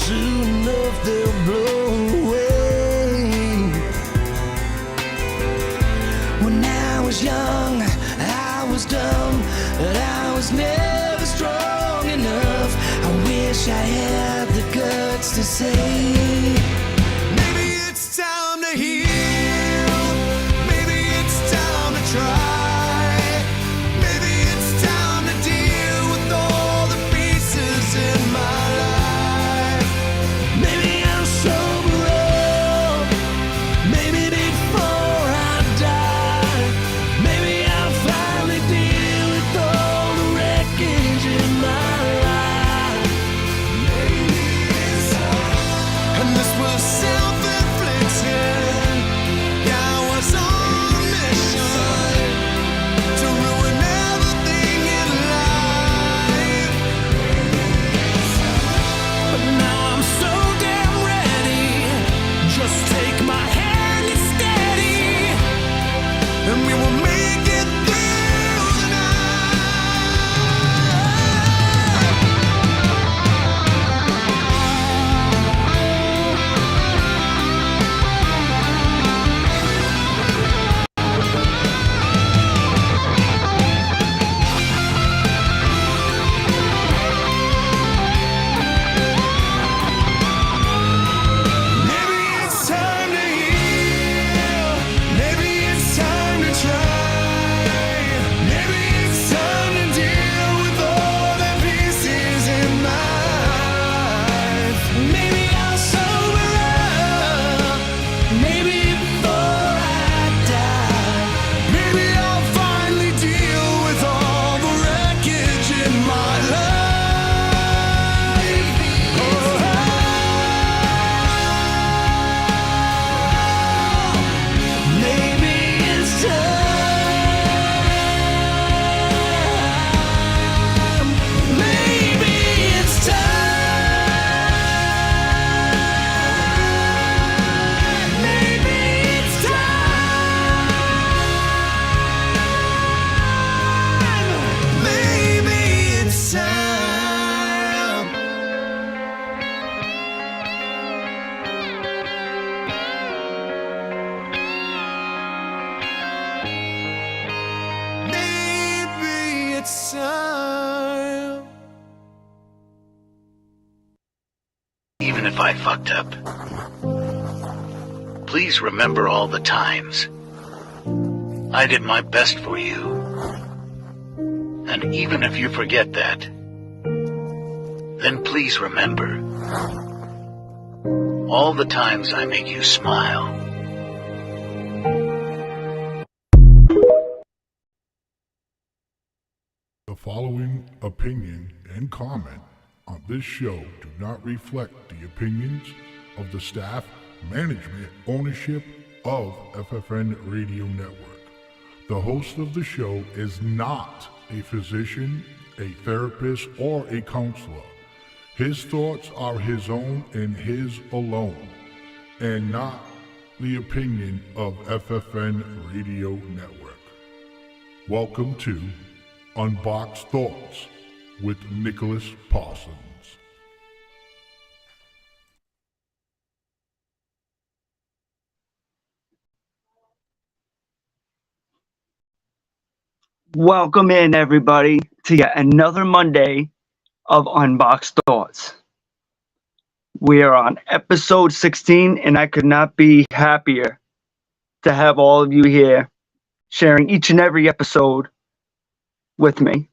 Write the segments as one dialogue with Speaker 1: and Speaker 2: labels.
Speaker 1: soon enough they'll blow away. When I was young, I was dumb, but I was never strong enough. I wish I had the guts to say, maybe it's time to heal, maybe it's time to try.
Speaker 2: Even if I fucked up, please remember all the times I did my best for you. And even if you forget that, then please remember all the times I make you smile.
Speaker 3: The following opinion and comment on this show do not reflect the opinions of the staff, management, ownership of FFN Radio Network. The host of the show is not a physician, a therapist, or a counselor. His thoughts are his own and his alone, and not the opinion of FFN Radio Network. Welcome to UnBoxed Thoughts with Nicholas Parsons.
Speaker 4: Welcome in, everybody, to yet another Monday of Unboxed Thoughts. We are on episode 16, and I could not be happier to have all of you here sharing each and every episode with me.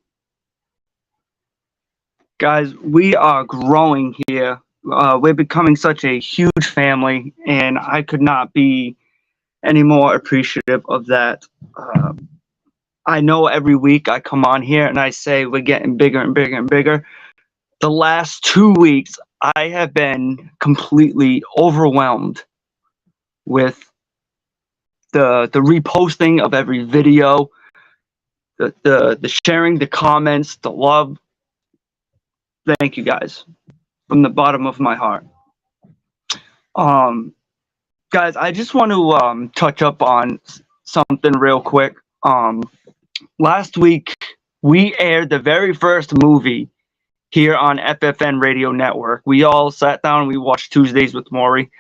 Speaker 4: Guys, we are growing here. We're becoming such a huge family, and I could not be any more appreciative of that. I know every week I come on here and I say we're getting bigger and bigger and bigger. The last 2 weeks, I have been completely overwhelmed with the reposting of every video, the sharing, the comments, the love. Thank you guys from the bottom of my heart. Guys, I just want to touch up on something real quick. Last week we aired the very first movie here on FFN Radio Network. We all sat down and we watched Tuesdays with Morrie.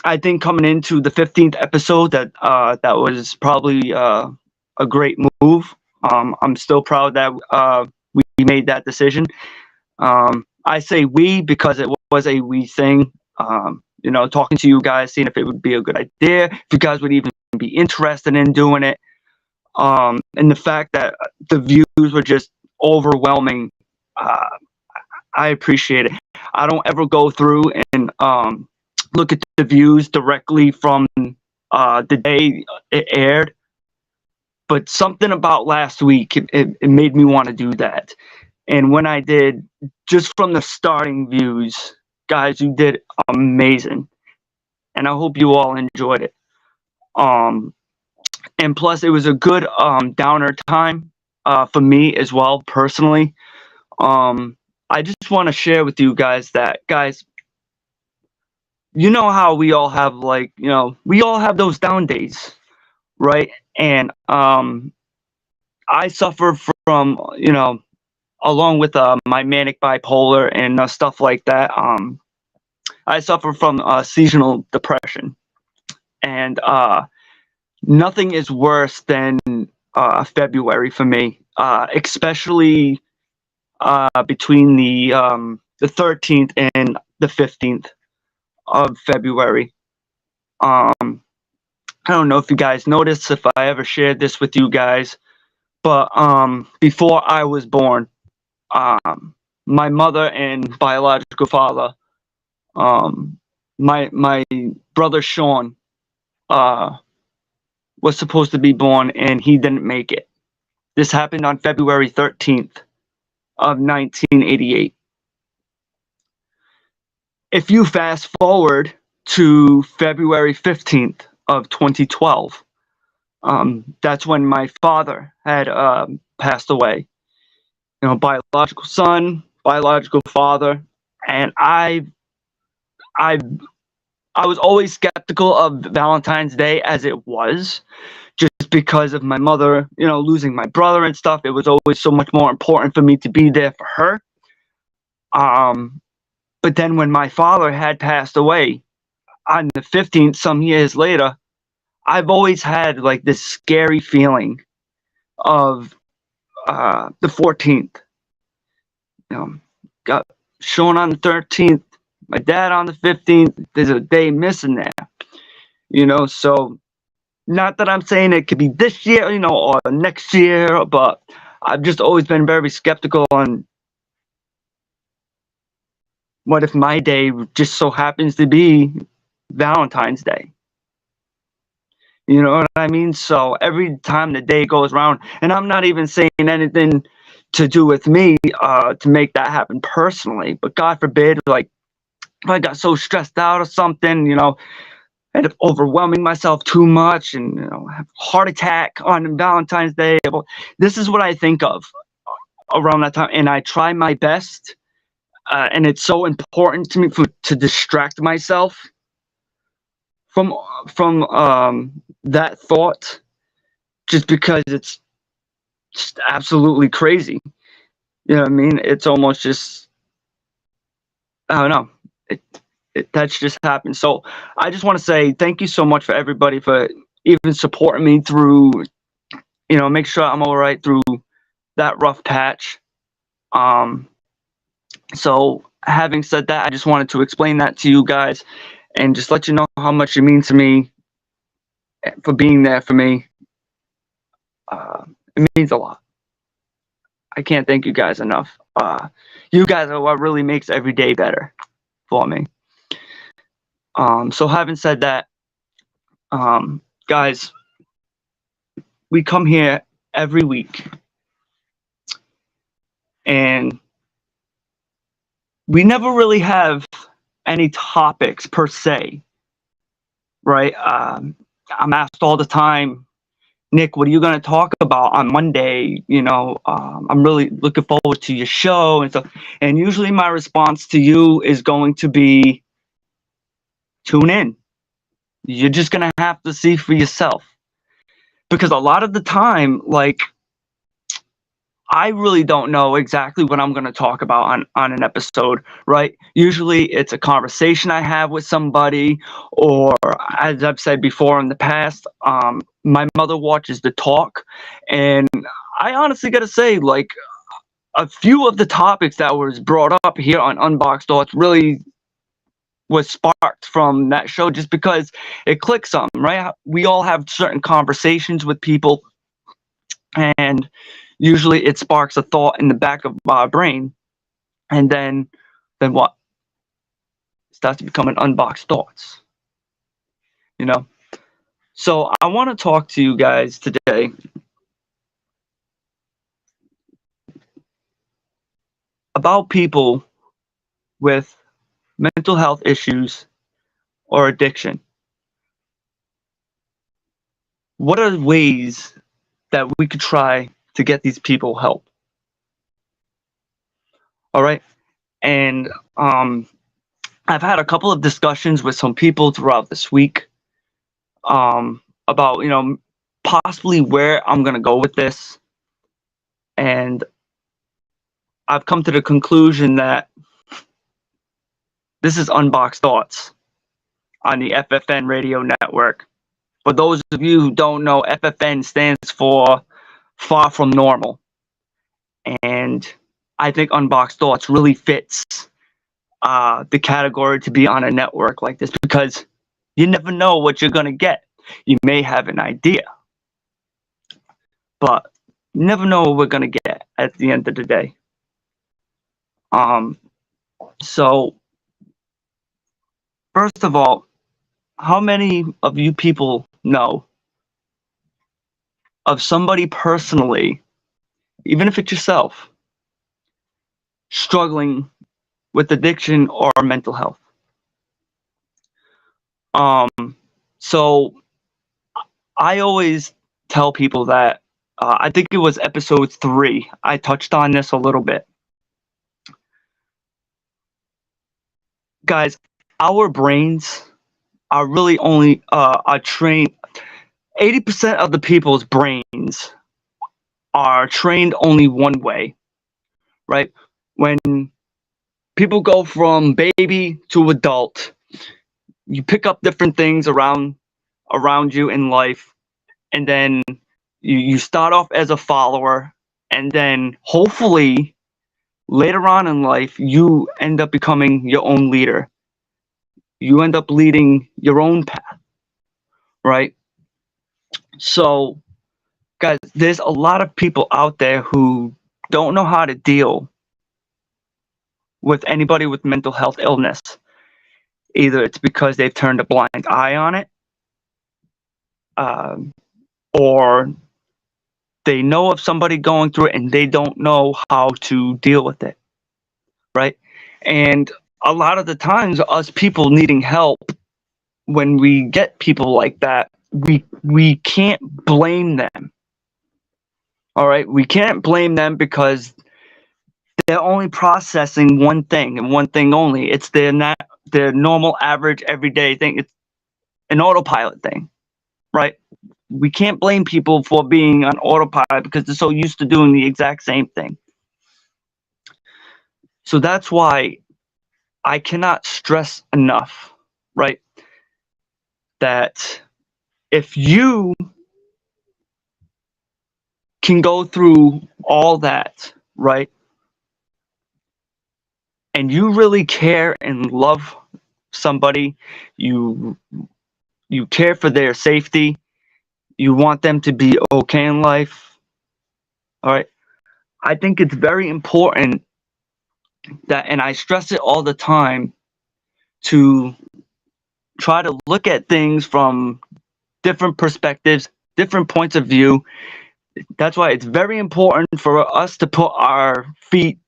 Speaker 4: I think coming into the 15th episode that was probably a great move. I'm still proud that we made that decision. I say we because it was a we thing. Talking to you guys, seeing if it would be a good idea, if you guys would even be interested in doing it. And the fact that the views were just overwhelming, I appreciate it. I don't ever go through and look at the views directly from the day it aired, but something about last week, it made me want to do that. And when I did, just from the starting views, guys, you did amazing. And I hope you all enjoyed it. And plus, it was a good downer time for me as well, personally. I just want to share with you guys that, guys, you know how we all have, we all have those down days, right? And I suffer from, along with my manic bipolar and stuff like that, I suffer from seasonal depression. And nothing is worse than February for me, especially between the 13th and the 15th of February. I don't know if you guys noticed, if I ever shared this with you guys, but before I was born, my mother and biological father, my brother Sean, was supposed to be born, and he didn't make it. This happened on February 13th of 1988. If you fast forward to February 15th of 2012, that's when my father had passed away. Biological son, biological father, and I was always skeptical of Valentine's Day as it was, just because of my mother, losing my brother and stuff. It was always so much more important for me to be there for her. But then when my father had passed away on the 15th, some years later, I've always had like this scary feeling of the 14th. Got Sean on the 13th, my dad on the 15th. There's a day missing there, so not that I'm saying it could be this year, or next year, but I've just always been very skeptical on what if my day just so happens to be Valentine's Day. You know what I mean? So every time the day goes around, and I'm not even saying anything to do with me to make that happen personally, but God forbid, like, if I got so stressed out or something, end up overwhelming myself too much and, have a heart attack on Valentine's Day. This is what I think of around that time, and I try my best, and it's so important to me to distract myself from that thought, just because it's just absolutely crazy. You know what I mean? It's almost just, I don't know. That's just happened. So I just want to say thank you so much for everybody for even supporting me through, make sure I'm all right through that rough patch. So having said that, I just wanted to explain that to you guys and just let you know how much you mean to me for being there for me. It means a lot. I can't thank you guys enough. You guys are what really makes every day better for me. So having said that, guys, we come here every week and we never really have any topics per se, right? I'm asked all the time, Nick, what are you going to talk about on Monday? I'm really looking forward to your show and stuff. And usually my response to you is going to be, tune in. You're just going to have to see for yourself. Because a lot of the time, like, I really don't know exactly what I'm going to talk about on an episode, right? Usually it's a conversation I have with somebody, or as I've said before in the past, my mother watches The Talk, and I honestly got to say, like, a few of the topics that was brought up here on Unboxed Thoughts really was sparked from that show, just because it clicks something, right? We all have certain conversations with people, and usually it sparks a thought in the back of our brain, and then what? It starts to become an unboxed thoughts, you know? So I want to talk to you guys today about people with mental health issues or addiction. What are ways that we could try to get these people help? All right. And I've had a couple of discussions with some people throughout this week about, possibly where I'm going to go with this. And I've come to the conclusion that this is Unboxed Thoughts on the FFN radio network. For those of you who don't know, FFN stands for Far From Normal. And I think Unboxed Thoughts really fits the category to be on a network like this, because you never know what you're going to get. You may have an idea, but you never know what we're going to get at the end of the day. So first of all, how many of you people know of somebody personally, even if it's yourself, struggling with addiction or mental health? So I always tell people that I think it was episode 3. I touched on this a little bit. Guys, our brains are really only are trained. 80% of the people's brains are trained only one way, right? When people go from baby to adult, you pick up different things around you in life, and then you start off as a follower, and then hopefully later on in life you end up becoming your own leader. You end up leading your own path, right? So guys, there's a lot of people out there who don't know how to deal with anybody with mental health illness. Either it's because they've turned a blind eye on it, or they know of somebody going through it and they don't know how to deal with it, right? And a lot of the times, us people needing help, when we get people like that, we can't blame them. All right, we can't blame them because they're only processing one thing and one thing only. It's their normal, average, everyday thing. It's an autopilot thing, right? We can't blame people for being on autopilot because they're so used to doing the exact same thing. So that's why I cannot stress enough, right, that if you can go through all that, right, and you really care and love somebody, you care for their safety, you want them to be okay in life, all right, I think it's very important that, and I stress it all the time, to try to look at things from different perspectives, different points of view. That's why it's very important for us to put our feet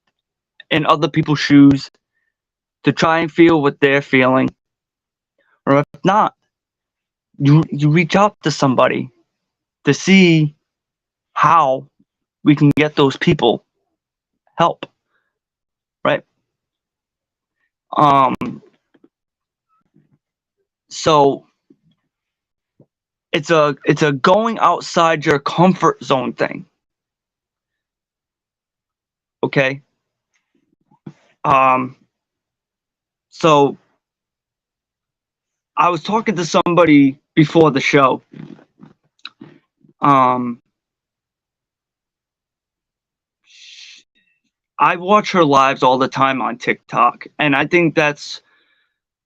Speaker 4: in other people's shoes, to try and feel what they're feeling. Or if not, you reach out to somebody to see how we can get those people help, right? So it's a going outside your comfort zone thing. Okay. So I was talking to somebody before the show. I watch her lives all the time on TikTok, and I think that's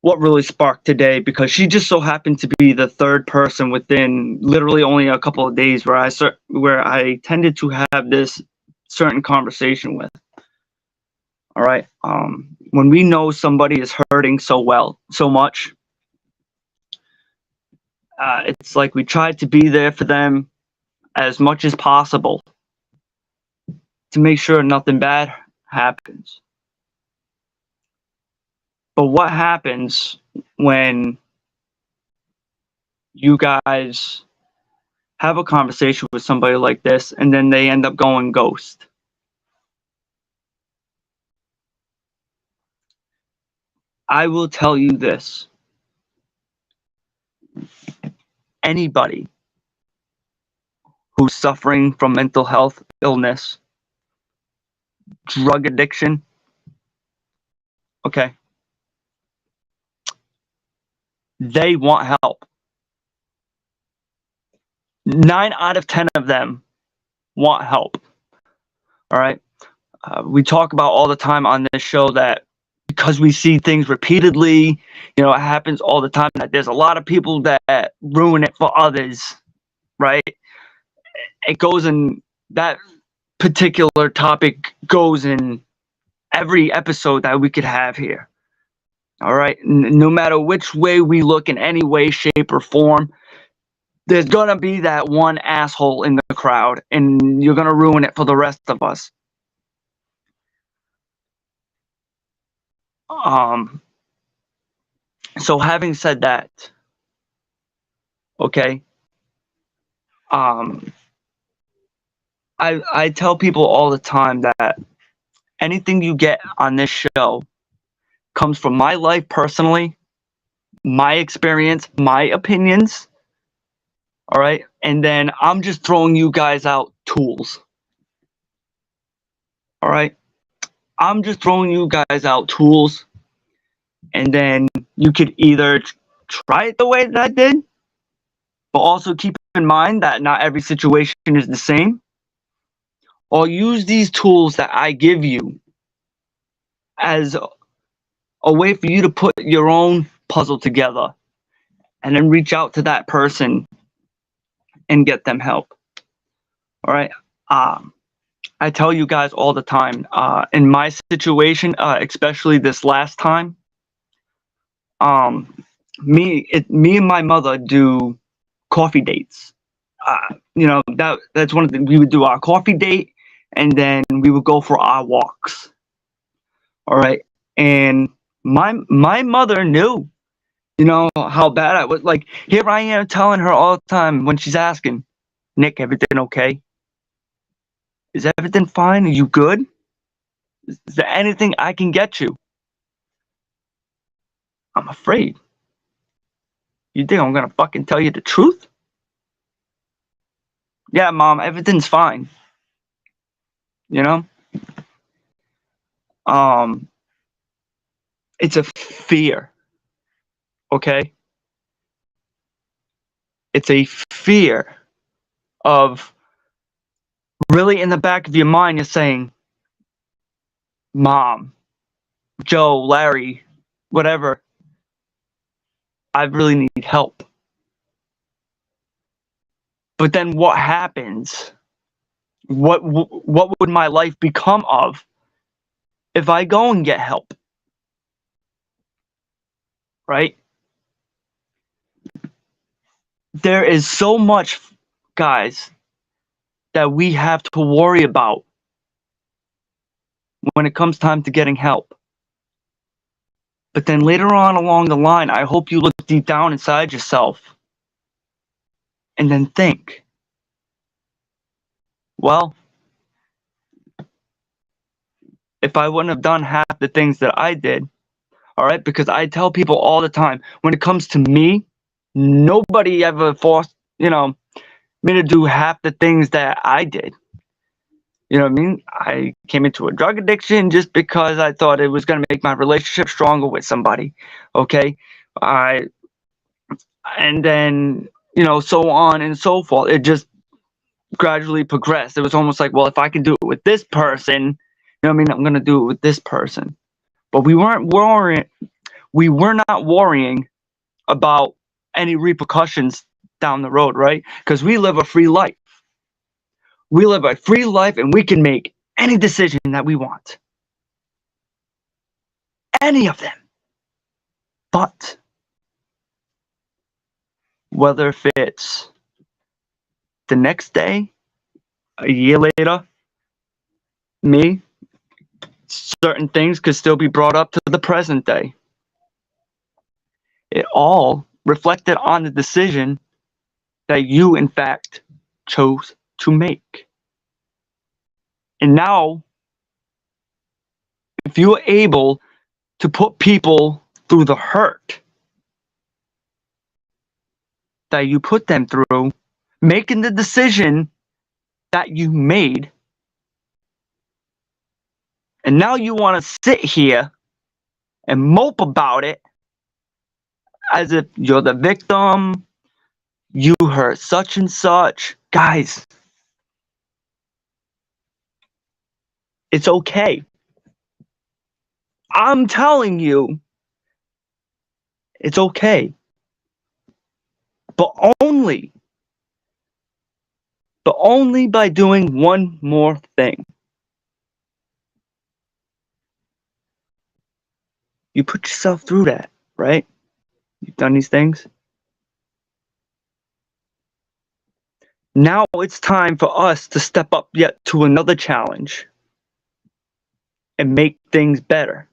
Speaker 4: what really sparked today, because she just so happened to be the third person within literally only a couple of days where I tended to have this certain conversation with. All right. When we know somebody is hurting so much, it's like we try to be there for them as much as possible to make sure nothing bad happens. But what happens when you guys have a conversation with somebody like this and then they end up going ghost? I will tell you this. Anybody who's suffering from mental health illness, drug addiction, okay, they want help. 9 out of 10 of them want help. All right. We talk about all the time on this show that because we see things repeatedly, it happens all the time, that there's a lot of people that ruin it for others, right? It goes in, that particular topic goes in every episode that we could have here. All right. No matter which way we look, in any way, shape, or form, there's gonna be that one asshole in the crowd, and you're gonna ruin it for the rest of us. So having said that, okay, I tell people all the time that anything you get on this show comes from my life personally, my experience, my opinions, all right? And then I'm just throwing you guys out tools, all right? I'm just throwing you guys out tools, and then you could either try it the way that I did, but also keep in mind that not every situation is the same, or use these tools that I give you as a way for you to put your own puzzle together and then reach out to that person and get them help. All right. I tell you guys all the time, in my situation, especially this last time, me and my mother do coffee dates. That's one of the, we would do our coffee date, and then we would go for our walks. All right. And my mother knew, how bad I was. Like, here I am telling her all the time when she's asking, Nick, everything okay? Is everything fine? Are you good? Is there anything I can get you? I'm afraid. You think I'm gonna fucking tell you the truth? Yeah, Mom, everything's fine. It's a fear. Okay? It's a fear of, really in the back of your mind, you're saying, Mom, Joe, Larry, whatever, I really need help. But then what happens? What would my life become of if I go and get help? Right? There is so much, guys, that we have to worry about when it comes time to getting help. But then later on along the line, I hope you look deep down inside yourself and then think, well, if I wouldn't have done half the things that I did, all right, because I tell people all the time, when it comes to me, nobody ever forced, me to do half the things that I did. You know what I mean? I came into a drug addiction just because I thought it was going to make my relationship stronger with somebody. Okay? And then, so on and so forth. It just gradually progressed. It was almost like, well, if I can do it with this person, you know what I mean? I'm going to do it with this person. But we were not worrying about any repercussions down the road, right? Because we live a free life. We live a free life and we can make any decision that we want. Any of them. But whether if it's the next day, a year later, certain things could still be brought up to the present day. It all reflected on the decision that you, in fact, chose to make. And now, if you're able to put people through the hurt that you put them through, making the decision that you made, and now you want to sit here and mope about it as if you're the victim, you hurt such and such. Guys, it's okay. I'm telling you, it's okay. But only by doing one more thing. You put yourself through that, right? You've done these things. Now it's time for us to step up yet to another challenge and make things better.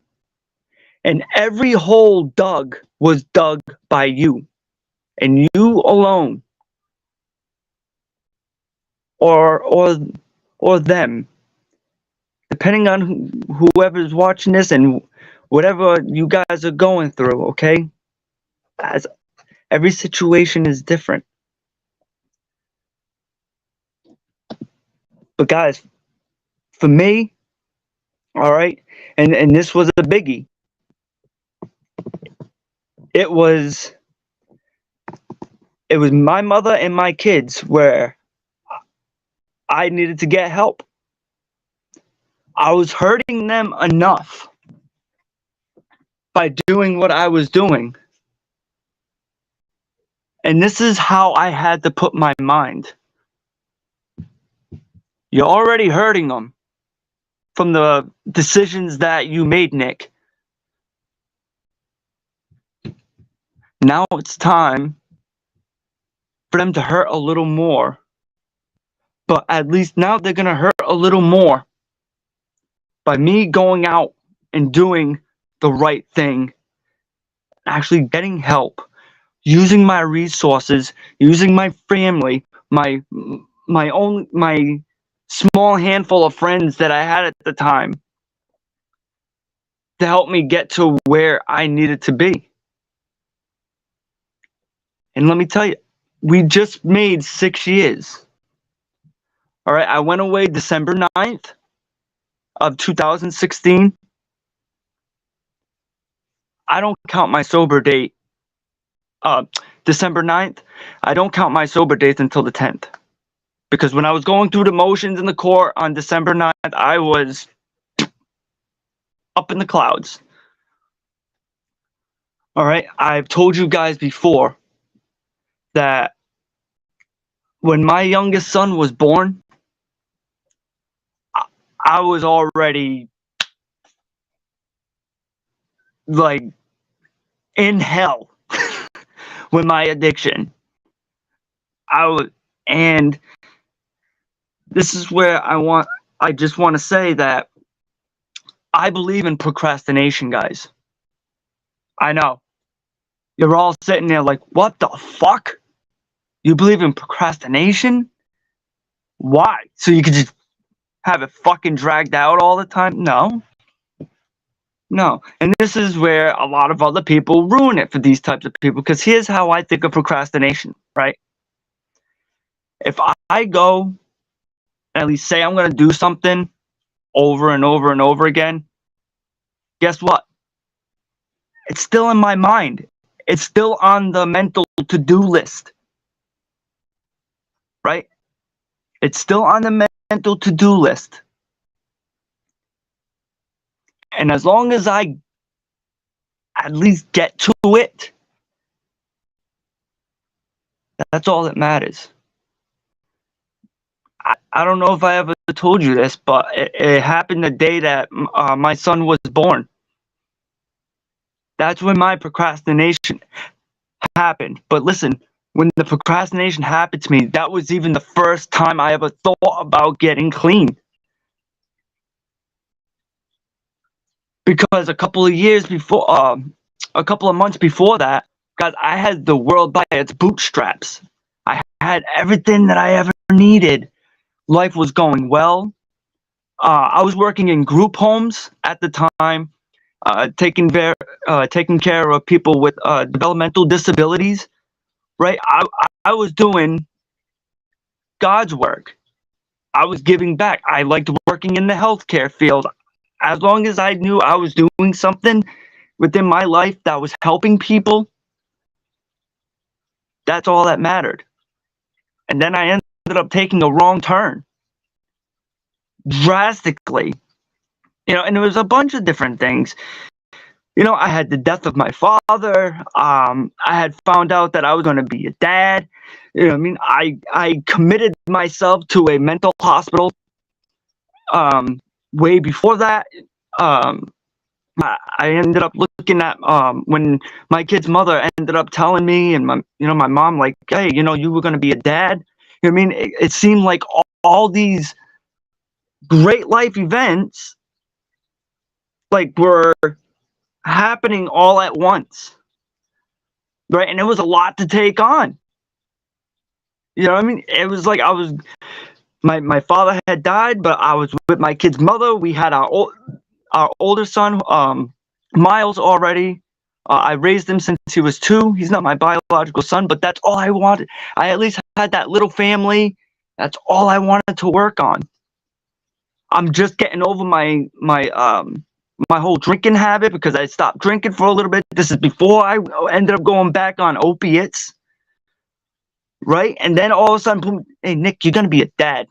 Speaker 4: And every hole dug was dug by you, and you alone, or them, depending on whoever's watching this and whatever you guys are going through. Okay, as every situation is different. But guys, for me, all right, and this was a biggie. It was my mother and my kids where I needed to get help. I was hurting them enough by doing what I was doing. And this is how I had to put my mind. You're already hurting them from the decisions that you made, Nick. Now it's time for them to hurt a little more. But at least now they're going to hurt a little more by me going out and doing the right thing, actually getting help, using my resources, using my family, my small handful of friends that I had at the time to help me get to where I needed to be. And let me tell you, we just made 6 years. All right, I went away December 9th of 2016. I don't count my sober date. December 9th, I don't count my sober dates until the 10th. Because when I was going through the motions in the court on December 9th, I was up in the clouds. All right, I've told you guys before that when my youngest son was born, I was already like in hell with my addiction. And this is where I just want to say that I believe in procrastination, guys. I know. You're all sitting there like, what the fuck? You believe in procrastination? Why? So you could just have it fucking dragged out all the time? No. And this is where a lot of other people ruin it for these types of people, because here's how I think of procrastination, right? If I go at least say I'm going to do something over and over and over again, guess what? It's still in my mind. It's still on the mental to-do list, right? It's still on the mental to-do list. And as long as I at least get to it, that's all that matters. I don't know if I ever told you this, but it happened the day that my son was born. That's when my procrastination happened. But listen, when the procrastination happened to me, that was even the first time I ever thought about getting clean. Because a couple of months before that, guys, I had the world by its bootstraps. I had everything that I ever needed. Life was going well. I was working in group homes at the time, taking care of people with developmental disabilities. Right, I was doing God's work. I was giving back. I liked working in the healthcare field. As long as I knew I was doing something within my life that was helping people, that's all that mattered. And then I ended up taking a wrong turn, drastically. And it was a bunch of different things. I had the death of my father. I had found out that I was going to be a dad. I committed myself to a mental hospital way before that. I ended up looking at when my kid's mother ended up telling me, and my mom, like, hey, you were going to be a dad. It seemed like all these great life events were happening all at once, right? And it was a lot to take on. It was like my father had died, but I was with my kid's mother. We had our older son, Miles, already. I raised him since he was 2. He's not my biological son, but that's all I wanted. I at least had that little family. That's all I wanted to work on. I'm just getting over my whole drinking habit, because I stopped drinking for a little bit. This is before I ended up going back on opiates, right? And then all of a sudden, boom, hey, Nick, you're going to be a dad.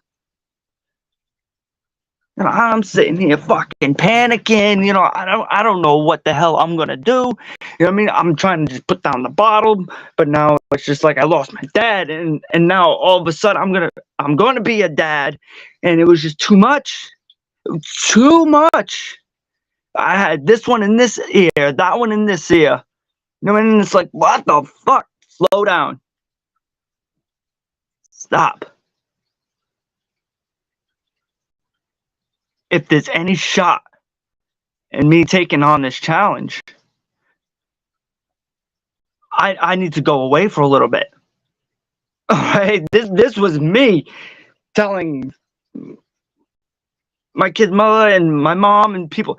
Speaker 4: And I'm sitting here fucking panicking. I don't know what the hell I'm going to do. I'm trying to just put down the bottle, but now it's just like I lost my dad, and now all of a sudden I'm going to be a dad, and it was just too much. Too much. I had this one in this ear, that one in this ear. And it's like, what the fuck? Slow down. Stop. If there's any shot in me taking on this challenge, I need to go away for a little bit. All right? This was me telling my kid's mother and my mom and people,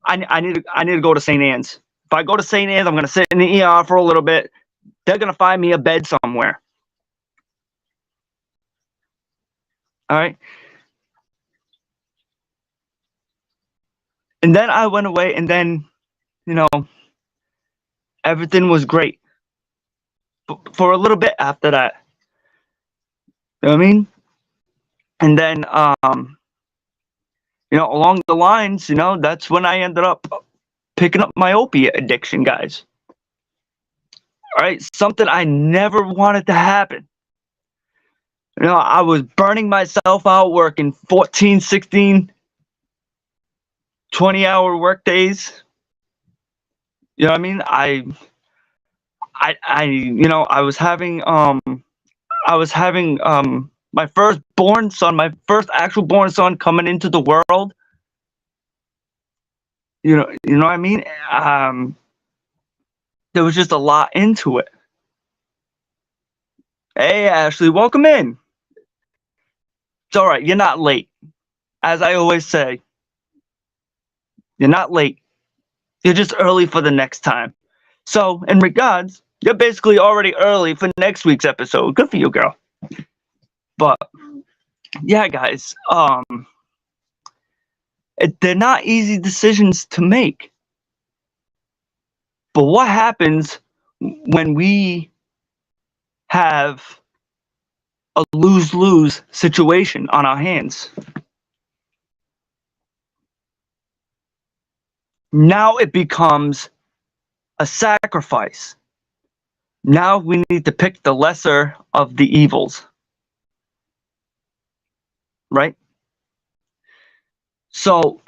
Speaker 4: I need to go to St. Anne's. If I go to St. Anne's, I'm going to sit in the ER for a little bit. They're going to find me a bed somewhere. All right? And then I went away, and then, everything was great. For a little bit after that. You know what I mean? And then, along the lines, that's when I ended up picking up my opiate addiction, guys. All right? Something I never wanted to happen. I was burning myself out working 14, 16, 20-hour work days. You know what I mean? I was having my firstborn son, my first actual born son, coming into the world. You know what I mean? There was just a lot into it. Hey, Ashley, welcome in. It's all right. You're not late. As I always say, you're not late. You're just early for the next time. So, in regards, you're basically already early for next week's episode. Good for you, girl. But yeah, guys, they're not easy decisions to make. But what happens when we have a lose-lose situation on our hands? Now it becomes a sacrifice. Now we need to pick the lesser of the evils. Right? So,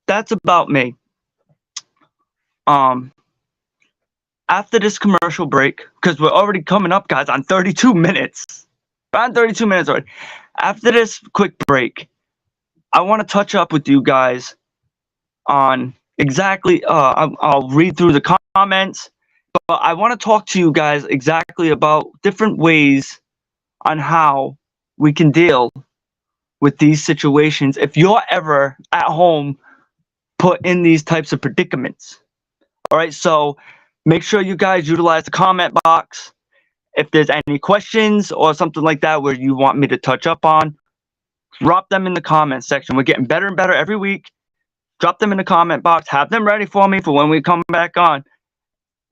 Speaker 4: that's about me. After this commercial break, because we're already coming up, guys, on 32 minutes. We're on 32 minutes already. After this quick break, I want to touch up with you guys on exactly, I'll read through the comments, but I want to talk to you guys exactly about different ways on how we can deal with these situations if you're ever at home put in these types of predicaments. All right, so make sure you guys utilize the comment box. If there's any questions or something like that where you want me to touch up on, drop them in the comment section. We're getting better and better every week. Drop them in the comment box. Have them ready for me for when we come back on,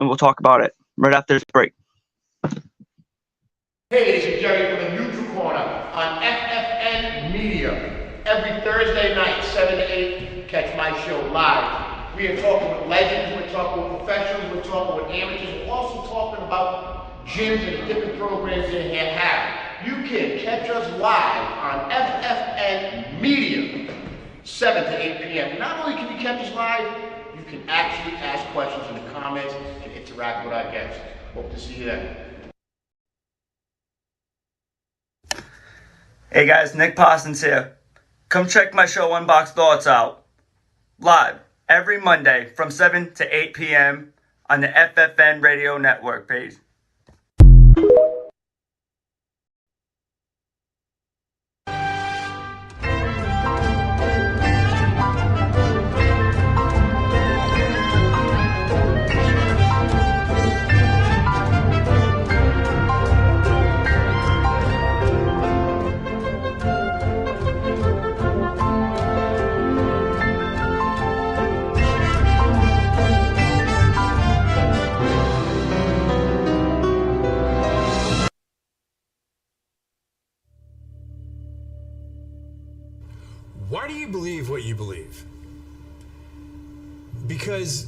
Speaker 4: and we'll talk about it right after this break.
Speaker 5: Hey, this is Jerry from the Neutral Corner on FFN Media. Every Thursday night, 7 to 8, catch my show live. We are talking with legends, we're talking with professionals, we're talking with amateurs, we're also talking about gyms and different programs they have. You can catch us live on FFN Media, 7 to 8 p.m. Not only can you catch us live, you can actually ask questions in the comments and interact with our guests. Hope to see you then.
Speaker 4: Hey guys, Nick Parsons here. Come check my show UnBoxed Thoughts out. Live every Monday from 7 to 8 p.m. on the FFN Radio Network page.
Speaker 6: Why do you believe what you believe? Because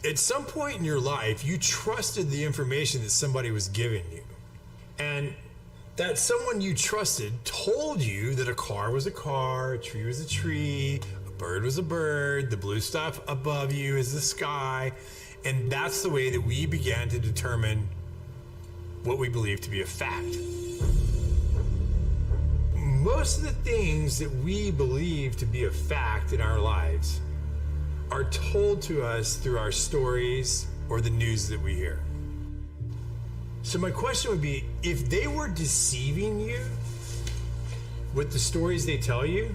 Speaker 6: at some point in your life, you trusted the information that somebody was giving you. And that someone you trusted told you that a car was a car, a tree was a tree, a bird was a bird, the blue stuff above you is the sky. And that's the way that we began to determine what we believe to be a fact. Most of the things that we believe to be a fact in our lives are told to us through our stories or the news that we hear. So my question would be, if they were deceiving you with the stories they tell you,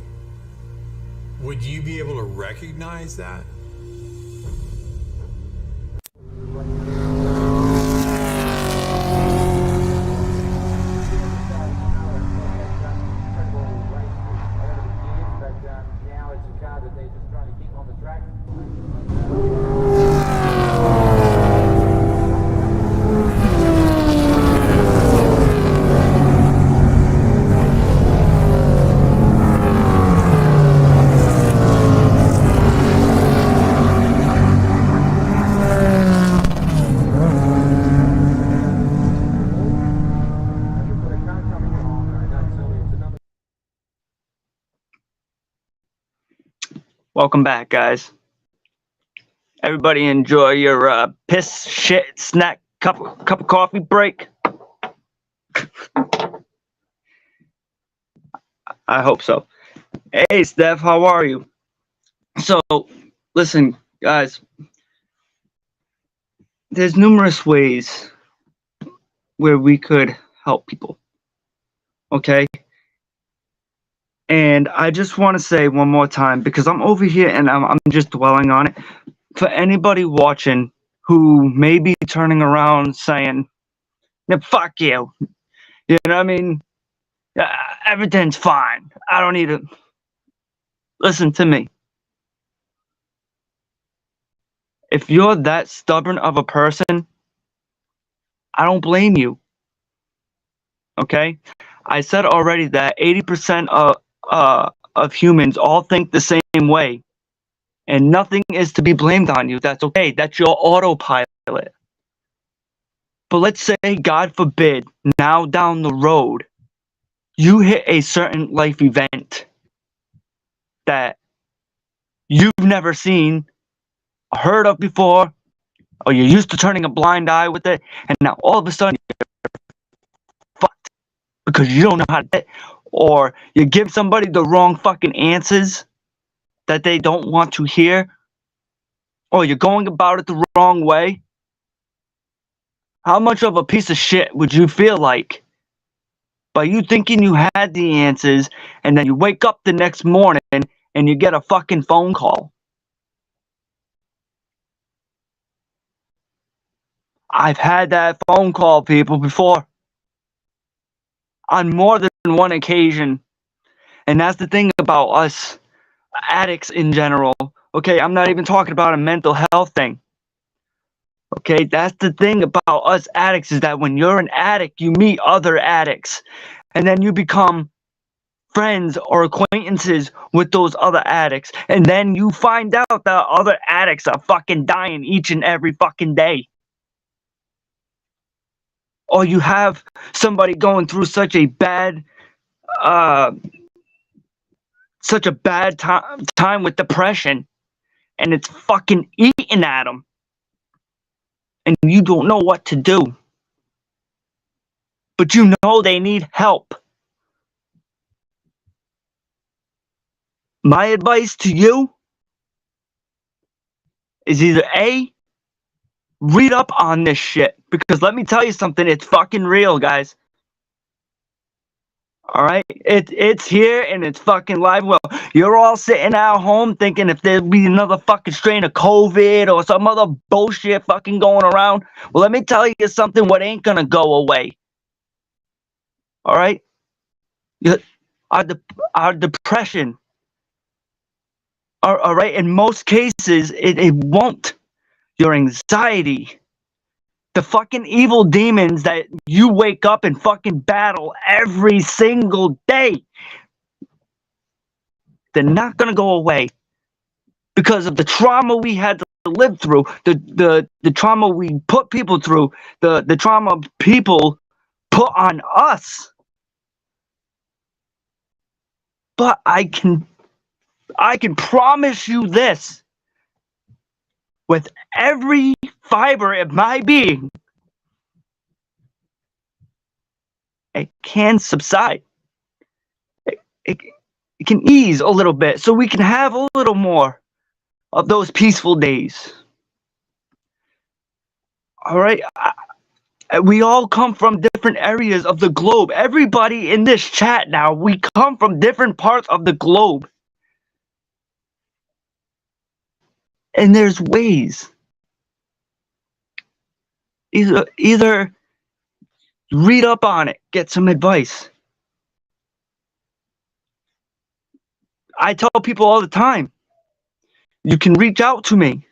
Speaker 6: would you be able to recognize that?
Speaker 4: Welcome back, guys. Everybody enjoy your piss, shit, snack, cup of coffee break. I hope so. Hey, Steph, how are you? So, listen, guys. There's numerous ways where we could help people. Okay? And I just want to say one more time, because I'm over here and I'm just dwelling on it. For anybody watching who may be turning around saying, then fuck you. You know what I mean? Everything's fine. I don't need to. Listen to me. If you're that stubborn of a person, I don't blame you. Okay? I said already that 80% of humans all think the same way. And nothing is to be blamed on you. That's okay. That's your autopilot. But let's say, God forbid, now down the road, you hit a certain life event that you've never seen, heard of before, or you're used to turning a blind eye with it, and now all of a sudden you're fucked because you don't know how to do it, or you give somebody the wrong fucking answers that they don't want to hear, or you're going about it the wrong way. How much of a piece of shit would you feel like by you thinking you had the answers, and then you wake up the next morning and you get a fucking phone call? I've had that phone call, people, before. On more than one occasion. And that's the thing about us addicts in general. Okay, I'm not even talking about a mental health thing. Okay, that's the thing about us addicts, is that when you're an addict, you meet other addicts. And then you become friends or acquaintances with those other addicts. And then you find out that other addicts are fucking dying each and every fucking day. Or you have somebody going through such a bad time with depression, and it's fucking eating at them, and you don't know what to do, but you know they need help. My advice to you is either A, read up on this shit, because let me tell you something, it's fucking real, guys. Alright? It's here and it's fucking live. Well, you're all sitting at home thinking if there'd be another fucking strain of COVID or some other bullshit fucking going around. Well, let me tell you something, what ain't gonna go away. Alright? Our depression. Alright? In most cases, it won't. Your anxiety. The fucking evil demons that you wake up and fucking battle every single day, they're not gonna go away because of the trauma we had to live through, the trauma we put people through, the trauma people put on us. But I can promise you this, with every fiber of my being, it can subside. It can ease a little bit, so we can have a little more of those peaceful days. All right? We all come from different areas of the globe. Everybody in this chat now, we come from different parts of the globe. And there's ways. Either read up on it, get some advice. I tell people all the time, you can reach out to me.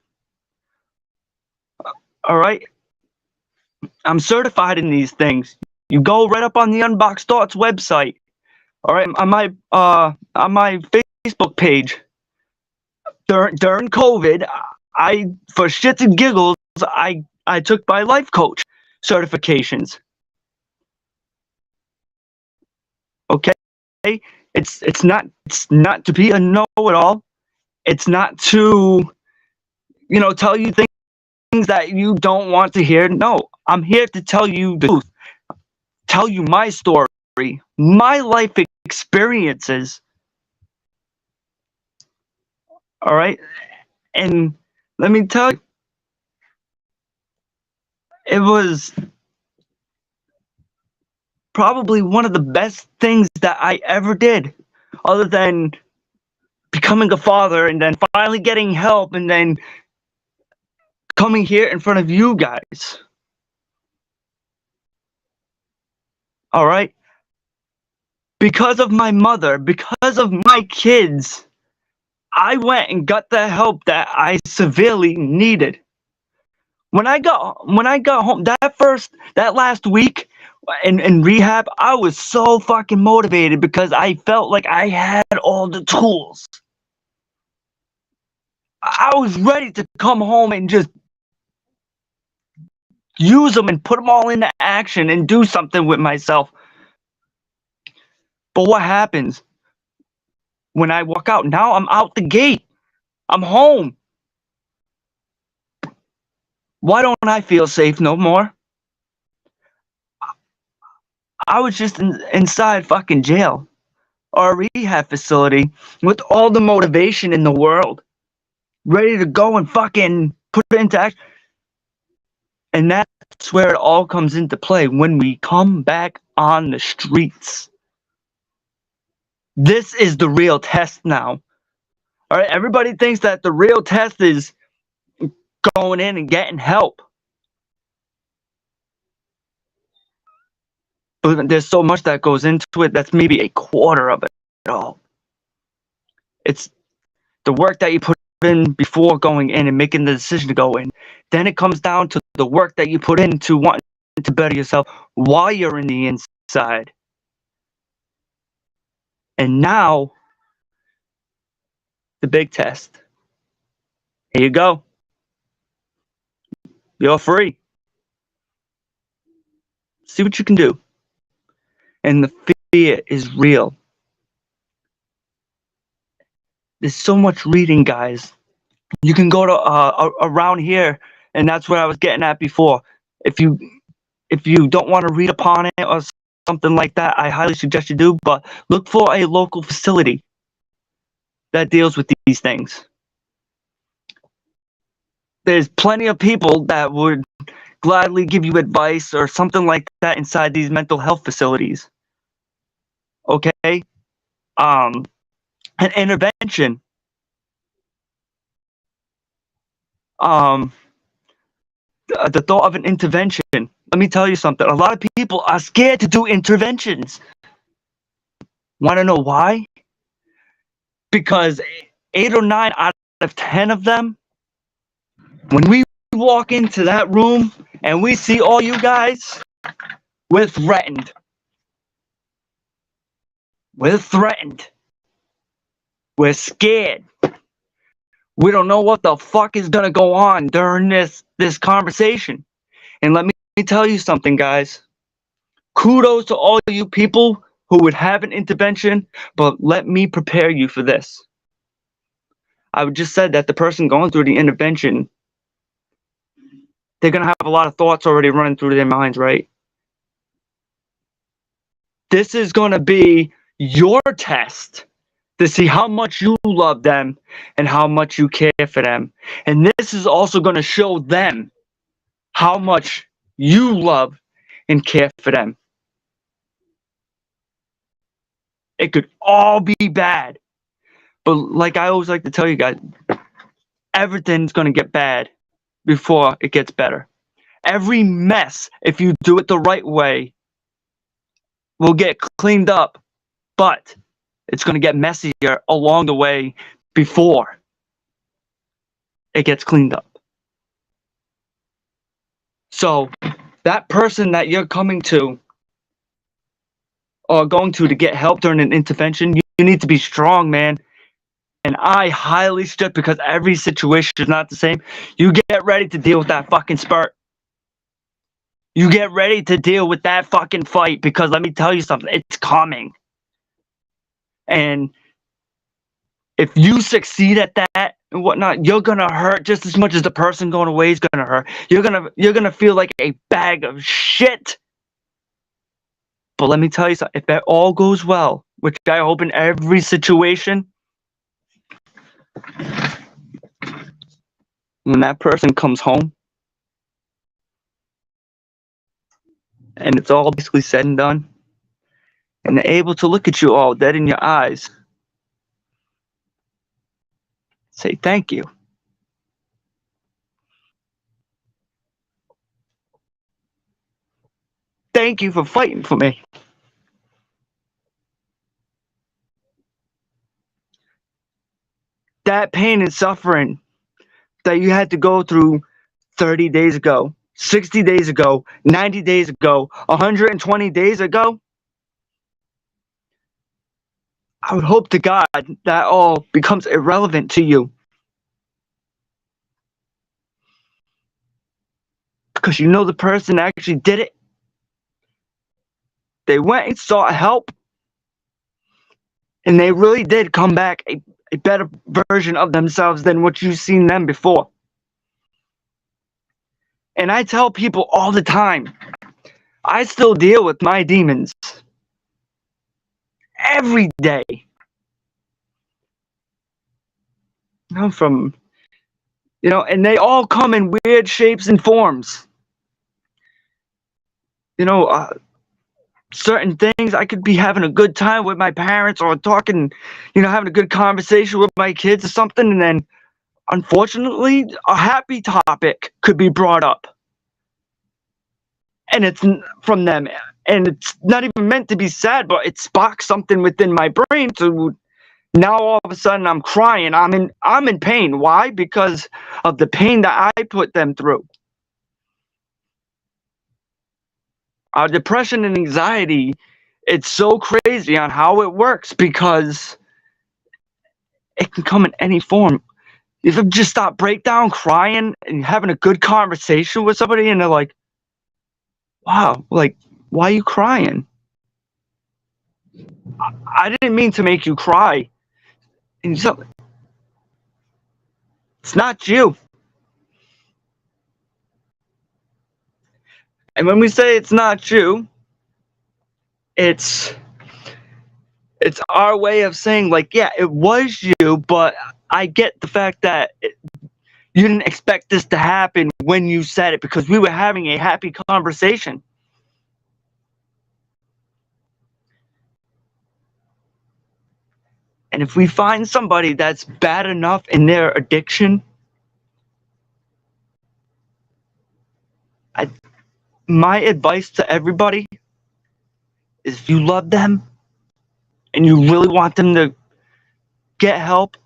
Speaker 4: All right? I'm certified in these things. You go right up on the UnBoxed Thoughts website. All right? On my Facebook page. During COVID, for shits and giggles, I took my life coach certifications. Okay? It's not to be a know-it-all. It's not to, tell you things that you don't want to hear. No, I'm here to tell you the truth. Tell you my story, my life experiences. All right? And let me tell you, it was probably one of the best things that I ever did, other than becoming a father and then finally getting help and then coming here in front of you guys. All right? Because of my mother, because of my kids, I went and got the help that I severely needed. When I got home that last week in rehab, I was so fucking motivated because I felt like I had all the tools. I was ready to come home and just use them and put them all into action and do something with myself. But what happens when I walk out? Now I'm out the gate. I'm home. Why don't I feel safe no more? I was just inside fucking jail or a rehab facility with all the motivation in the world, ready to go and fucking put it into action. And that's where it all comes into play when we come back on the streets. This is the real test now. All right, everybody thinks that the real test is going in and getting help. But there's so much that goes into it. That's maybe a quarter of it all. It's the work that you put in before going in and making the decision to go in. Then it comes down to the work that you put into wanting to better yourself while you're in the inside. And now, the big test. Here you go. You're free. See what you can do. And the fear is real. There's so much reading, guys. You can go to around here, and that's what I was getting at before. If you don't want to read upon it or something like that, I highly suggest you do. But look for a local facility that deals with these things. There's plenty of people that would gladly give you advice or something like that inside these mental health facilities. Okay? An intervention. The thought of an intervention. Let me tell you something. A lot of people are scared to do interventions. Want to know why? Because 8 or 9 out of 10 of them, when we walk into that room and we see all you guys, we're threatened. We're threatened. We're scared. We don't know what the fuck is gonna go on during this conversation. And let me tell you something, guys. Kudos to all you people who would have an intervention, but let me prepare you for this. I just said that the person going through the intervention, they're gonna have a lot of thoughts already running through their minds, right? This is gonna be your test to see how much you love them and how much you care for them. And this is also going to show them how much you love and care for them. It could all be bad. But like I always like to tell you guys, everything's going to get bad before it gets better. Every mess, if you do it the right way, will get cleaned up. But it's going to get messier along the way before it gets cleaned up. So that person that you're coming to or going to get help during an intervention, you need to be strong, man. And I highly suggest, because every situation is not the same, you get ready to deal with that fucking spurt. You get ready to deal with that fucking fight, because let me tell you something, it's coming. And if you succeed at that and whatnot, you're gonna hurt just as much as the person going away is gonna hurt. You're gonna feel like a bag of shit. But let me tell you something, if that all goes well, which I hope in every situation, when that person comes home and it's all basically said and done, and they're able to look at you all dead in your eyes, say thank you. Thank thank you for fighting for me. That pain and suffering that you had to go through 30 days ago, 60 days ago, 90 days ago, 120 days ago, I would hope to God that all becomes irrelevant to you. Because you know the person that actually did it. They went and sought help. And they really did come back a better version of themselves than what you've seen them before. And I tell people all the time, I still deal with my demons. Every day. And they all come in weird shapes and forms. Certain things, I could be having a good time with my parents or talking, having a good conversation with my kids or something, and then, unfortunately, a happy topic could be brought up. And it's from them. And it's not even meant to be sad, but it sparks something within my brain to now all of a sudden I'm crying. I'm in pain. Why? Because of the pain that I put them through. Our depression and anxiety, it's so crazy on how it works because it can come in any form. If you just stop breakdown, crying, and having a good conversation with somebody, and they're like, wow, like, why are you crying? I didn't mean to make you cry. And it's not you. And when we say it's not you, it's our way of saying, like, yeah, it was you, but I get the fact that you didn't expect this to happen when you said it because we were having a happy conversation. And if we find somebody that's bad enough in their addiction, my advice to everybody is if you love them and you really want them to get help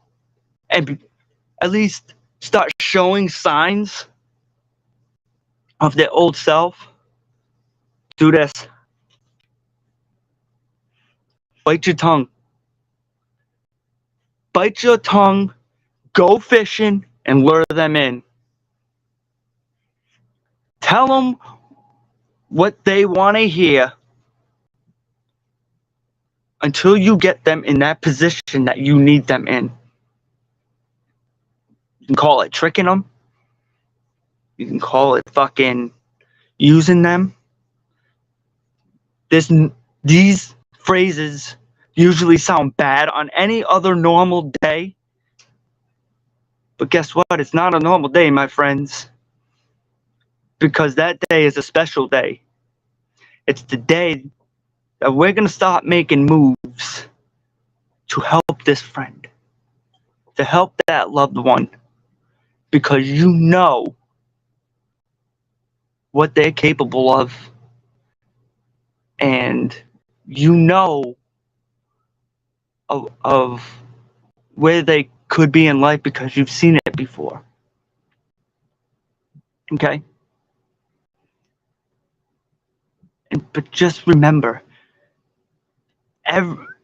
Speaker 4: and at least start showing signs of their old self, do this. Bite your tongue. Bite your tongue, go fishing, and lure them in. Tell them what they want to hear until you get them in that position that you need them in. You can call it tricking them. You can call it fucking using them. These phrases usually sound bad on any other normal day. But guess what? It's not a normal day, my friends. Because that day is a special day. It's the day that we're going to start making moves to help this friend, to help that loved one, because you know what they're capable of, and you know of where they could be in life because you've seen it before. Okay? But just remember,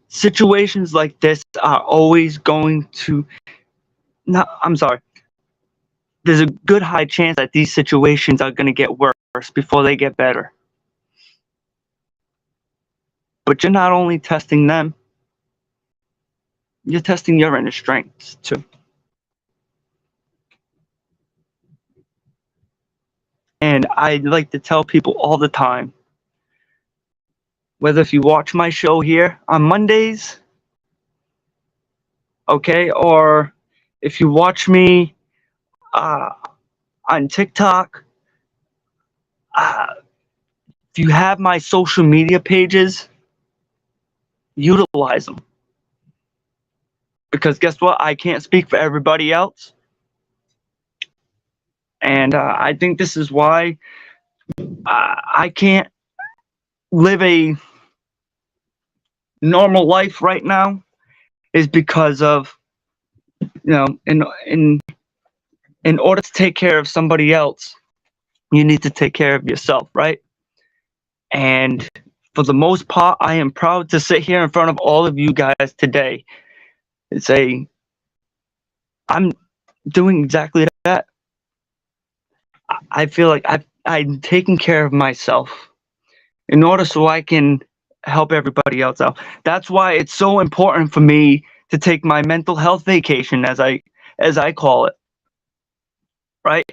Speaker 4: situations like this are always going to... There's a good high chance that these situations are going to get worse before they get better. But you're not only testing them, you're testing your inner strengths too. And I like to tell people all the time, whether if you watch my show here on Mondays, okay, or if you watch me on TikTok, if you have my social media pages, utilize them. Because guess what? I can't speak for everybody else. And I think this is why I can't live a normal life right now is because of, in order to take care of somebody else, you need to take care of yourself, right? And for the most part, I am proud to sit here in front of all of you guys today and say, I'm doing exactly that. I feel like I'm taking care of myself in order so I can help everybody else out. That's why it's so important for me to take my mental health vacation, as I call it. Right?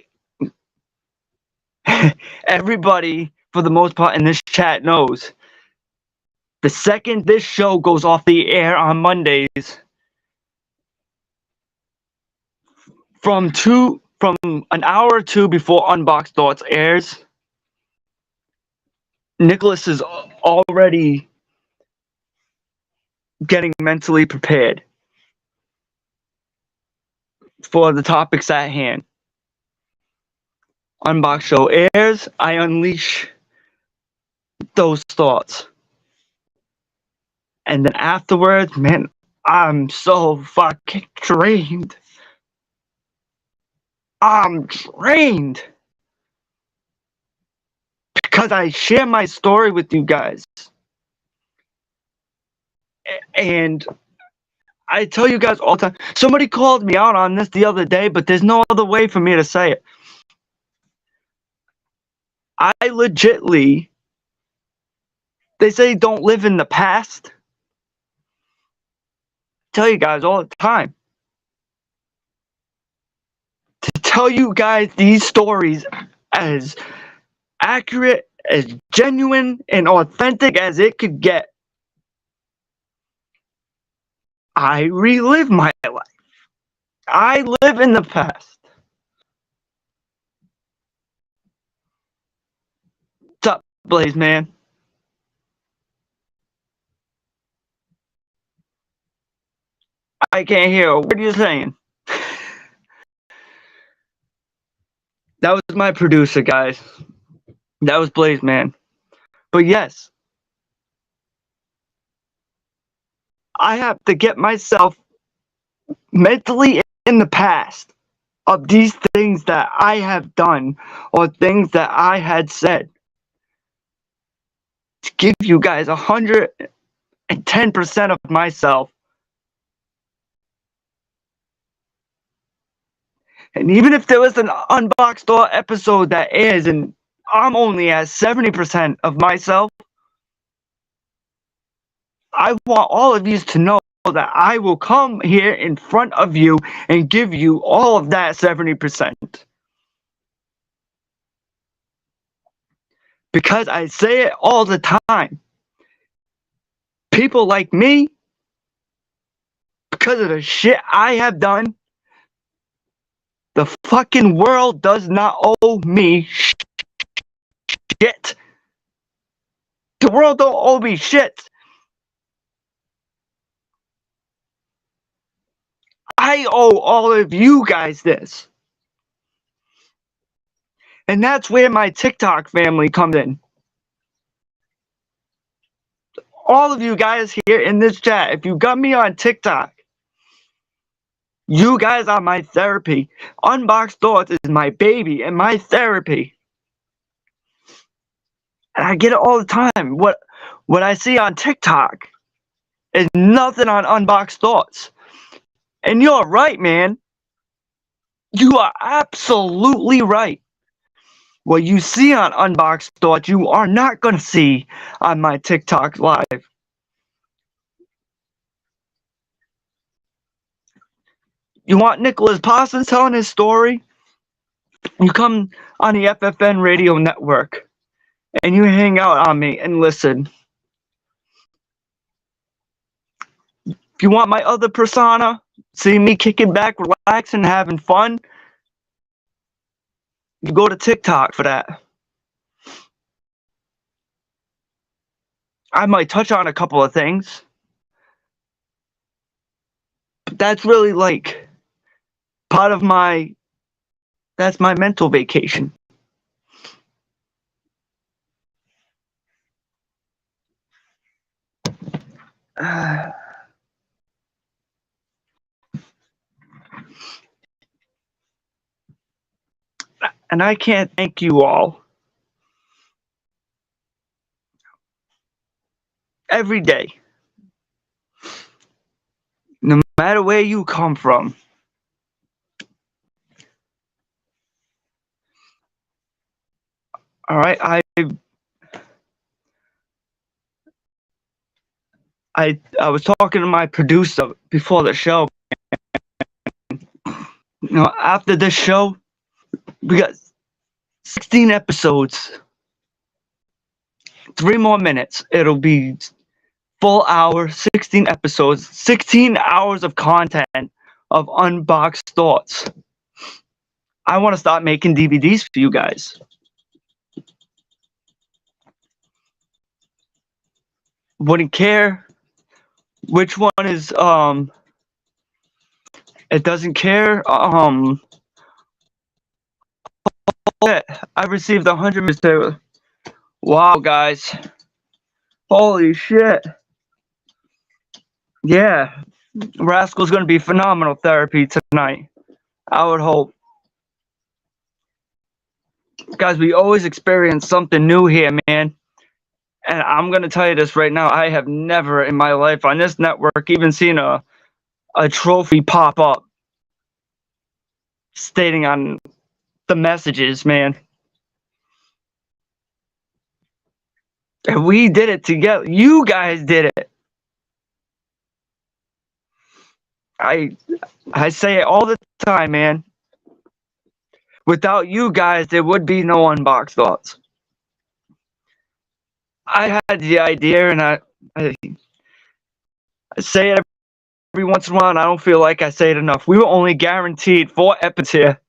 Speaker 4: Everybody, for the most part, in this chat knows the second this show goes off the air on Mondays, from an hour or two before Unboxed Thoughts airs, Nicholas is already getting mentally prepared for the topics at hand. Unboxed show airs, I unleash those thoughts. And then afterwards, man, I'm so fucking drained. I'm drained. Because I share my story with you guys. And I tell you guys all the time. Somebody called me out on this the other day, but there's no other way for me to say it. I legitly, they say don't live in the past. I tell you guys all the time. To tell you guys these stories as accurate, as genuine, and authentic as it could get. I relive my life. I live in the past. What's up, Blaze Man? I can't hear a word you're saying. That was my producer, guys. That was Blaze Man. But yes, I have to get myself mentally in the past of these things that I have done or things that I had said to give you guys 110% of myself. And even if there was an Unboxed Door episode that airs and I'm only at 70% of myself, I want all of you to know that I will come here in front of you and give you all of that 70%. Because I say it all the time. People like me, because of the shit I have done, the fucking world does not owe me shit. The world don't owe me shit. I owe all of you guys this. And that's where my TikTok family comes in. All of you guys here in this chat, if you got me on TikTok, you guys are my therapy. Unboxed Thoughts is my baby and my therapy. And I get it all the time. What I see on TikTok is nothing on Unboxed Thoughts. And you're right, man. You are absolutely right. What you see on Unboxed Thoughts, you are not going to see on my TikTok live. You want Nicholas Parsons telling his story? You come on the FFN Radio Network and you hang out on me and listen. If you want my other persona, see me kicking back, relaxing, having fun, you go to TikTok for that. I might touch on a couple of things, but that's really like part of that's my mental vacation. And I can't thank you all every day, no matter where you come from. All right, I was talking to my producer before the show. After this show, we got 16 episodes. 3 more minutes. It'll be full hour, 16 episodes, 16 hours of content of unboxed thoughts. I want to start making DVDs for you guys. Wouldn't care which one is it doesn't care. I received 100 Mr. Wow, guys. Holy shit. Yeah. Rascal's gonna be phenomenal therapy tonight. I would hope. Guys, we always experience something new here, man. And I'm gonna tell you this right now. I have never in my life on this network even seen a trophy pop up stating on the messages, man. And we did it together. You guys did it. I say it all the time, man. Without you guys, there would be no Unboxed Thoughts. I had the idea, and I say it every once in a while, and I don't feel like I say it enough. We were only guaranteed 4 episodes here.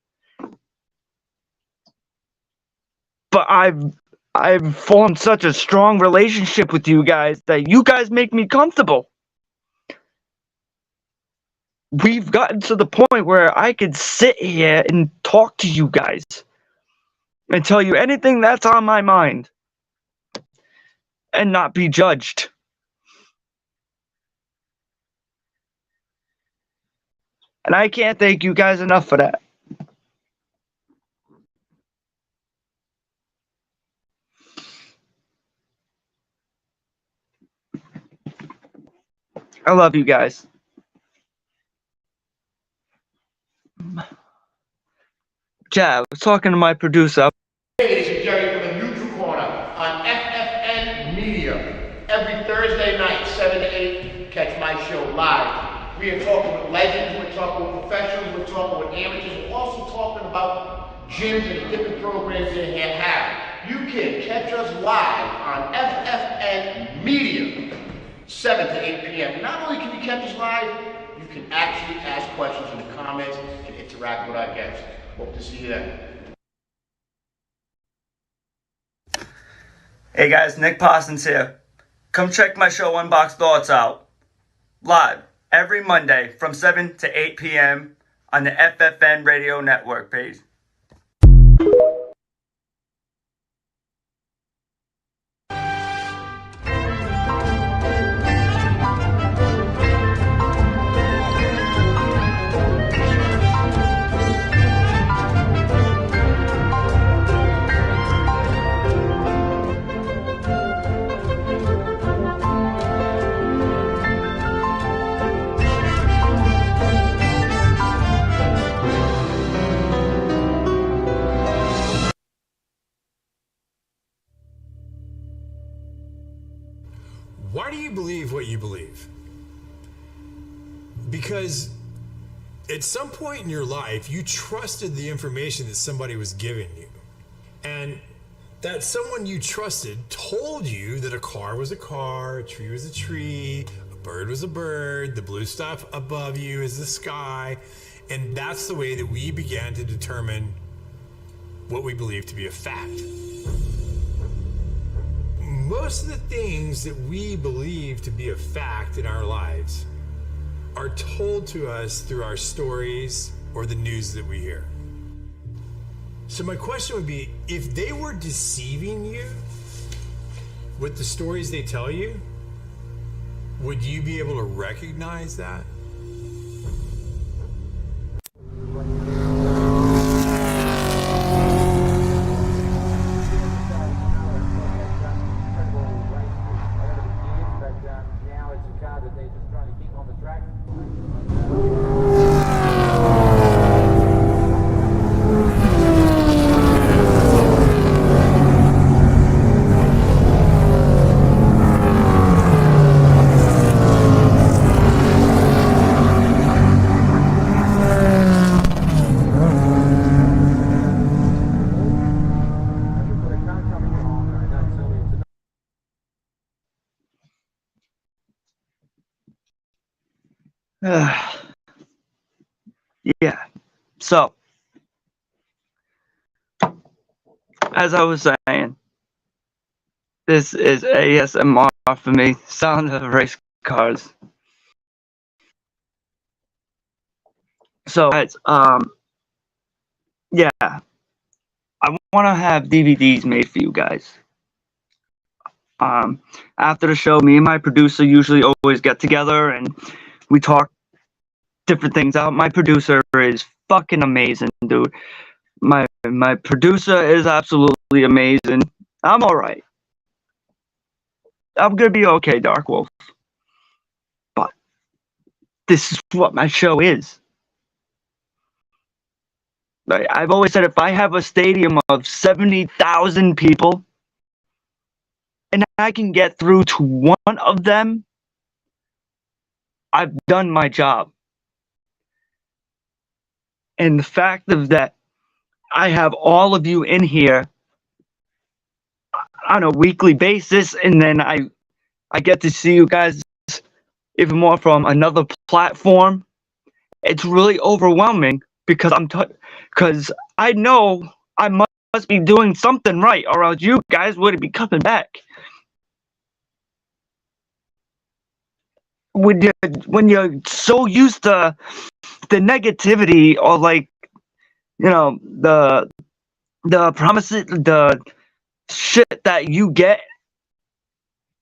Speaker 4: But I've formed such a strong relationship with you guys that you guys make me comfortable. We've gotten to the point where I could sit here and talk to you guys and tell you anything that's on my mind and not be judged. And I can't thank you guys enough for that. I love you guys. Yeah, I was talking to my producer.
Speaker 5: Hey, this is Jerry from the Neutral Corner on FFN Media. Every Thursday night, 7 to 8, catch my show live. We are talking with legends, we're talking with professionals, we're talking with amateurs, we're also talking about gyms and different programs they have. You can catch us live on FFN Media, 7 to 8 p.m. Not only can you catch us live, you can actually ask questions in the comments and interact with our guests. Hope to see you then.
Speaker 4: Hey guys, Nick Parsons here. Come check my show Unboxed Thoughts out. Live every Monday from 7 to 8 p.m. on the FFN Radio Network page.
Speaker 6: Why do you believe what you believe? Because at some point in your life, you trusted the information that somebody was giving you. And that someone you trusted told you that a car was a car, a tree was a tree, a bird was a bird, the blue stuff above you is the sky. And that's the way that we began to determine what we believe to be a fact. Most of the things that we believe to be a fact in our lives are told to us through our stories or the news that we hear. So my question would be, if they were deceiving you with the stories they tell you, would you be able to recognize that?
Speaker 4: Yeah. So, as I was saying, this is ASMR for me. Sound of race cars. So, guys, yeah, I want to have DVDs made for you guys. After the show, me and my producer usually always get together and we talk different things out. My producer is fucking amazing, dude. My producer is absolutely amazing. I'm alright. I'm gonna be okay, Dark Wolf. But this is what my show is. Like, I've always said, if I have a stadium of 70,000 people and I can get through to one of them, I've done my job. And the fact of that, I have all of you in here on a weekly basis, and then I get to see you guys even more from another platform. It's really overwhelming because because I know I must be doing something right, or else you guys wouldn't be coming back. When you're so used to the negativity, or like, you know, the promises, the shit that you get,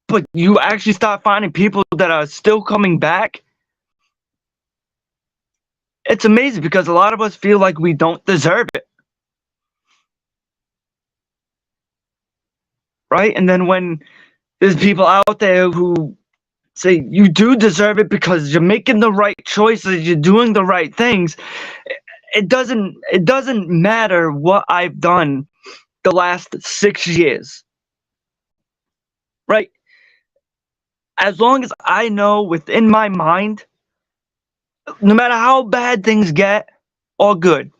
Speaker 4: but you actually start finding people that are still coming back. It's amazing because a lot of us feel like we don't deserve it. Right? And then when there's people out there who say you do deserve it because you're making the right choices, you're doing the right things, it doesn't matter what I've done the last 6 years. Right? As long as I know within my mind, no matter how bad things get or good,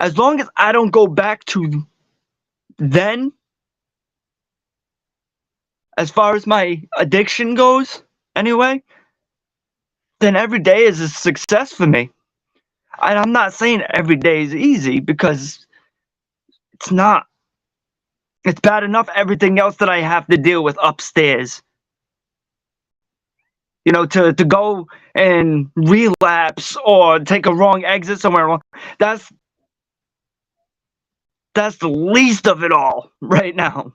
Speaker 4: as long as I don't go back to then, as far as my addiction goes, anyway, then every day is a success for me. And I'm not saying every day is easy, because it's not. It's bad enough everything else that I have to deal with upstairs. You know, to go and relapse or take a wrong exit somewhere wrong, that's the least of it all right now.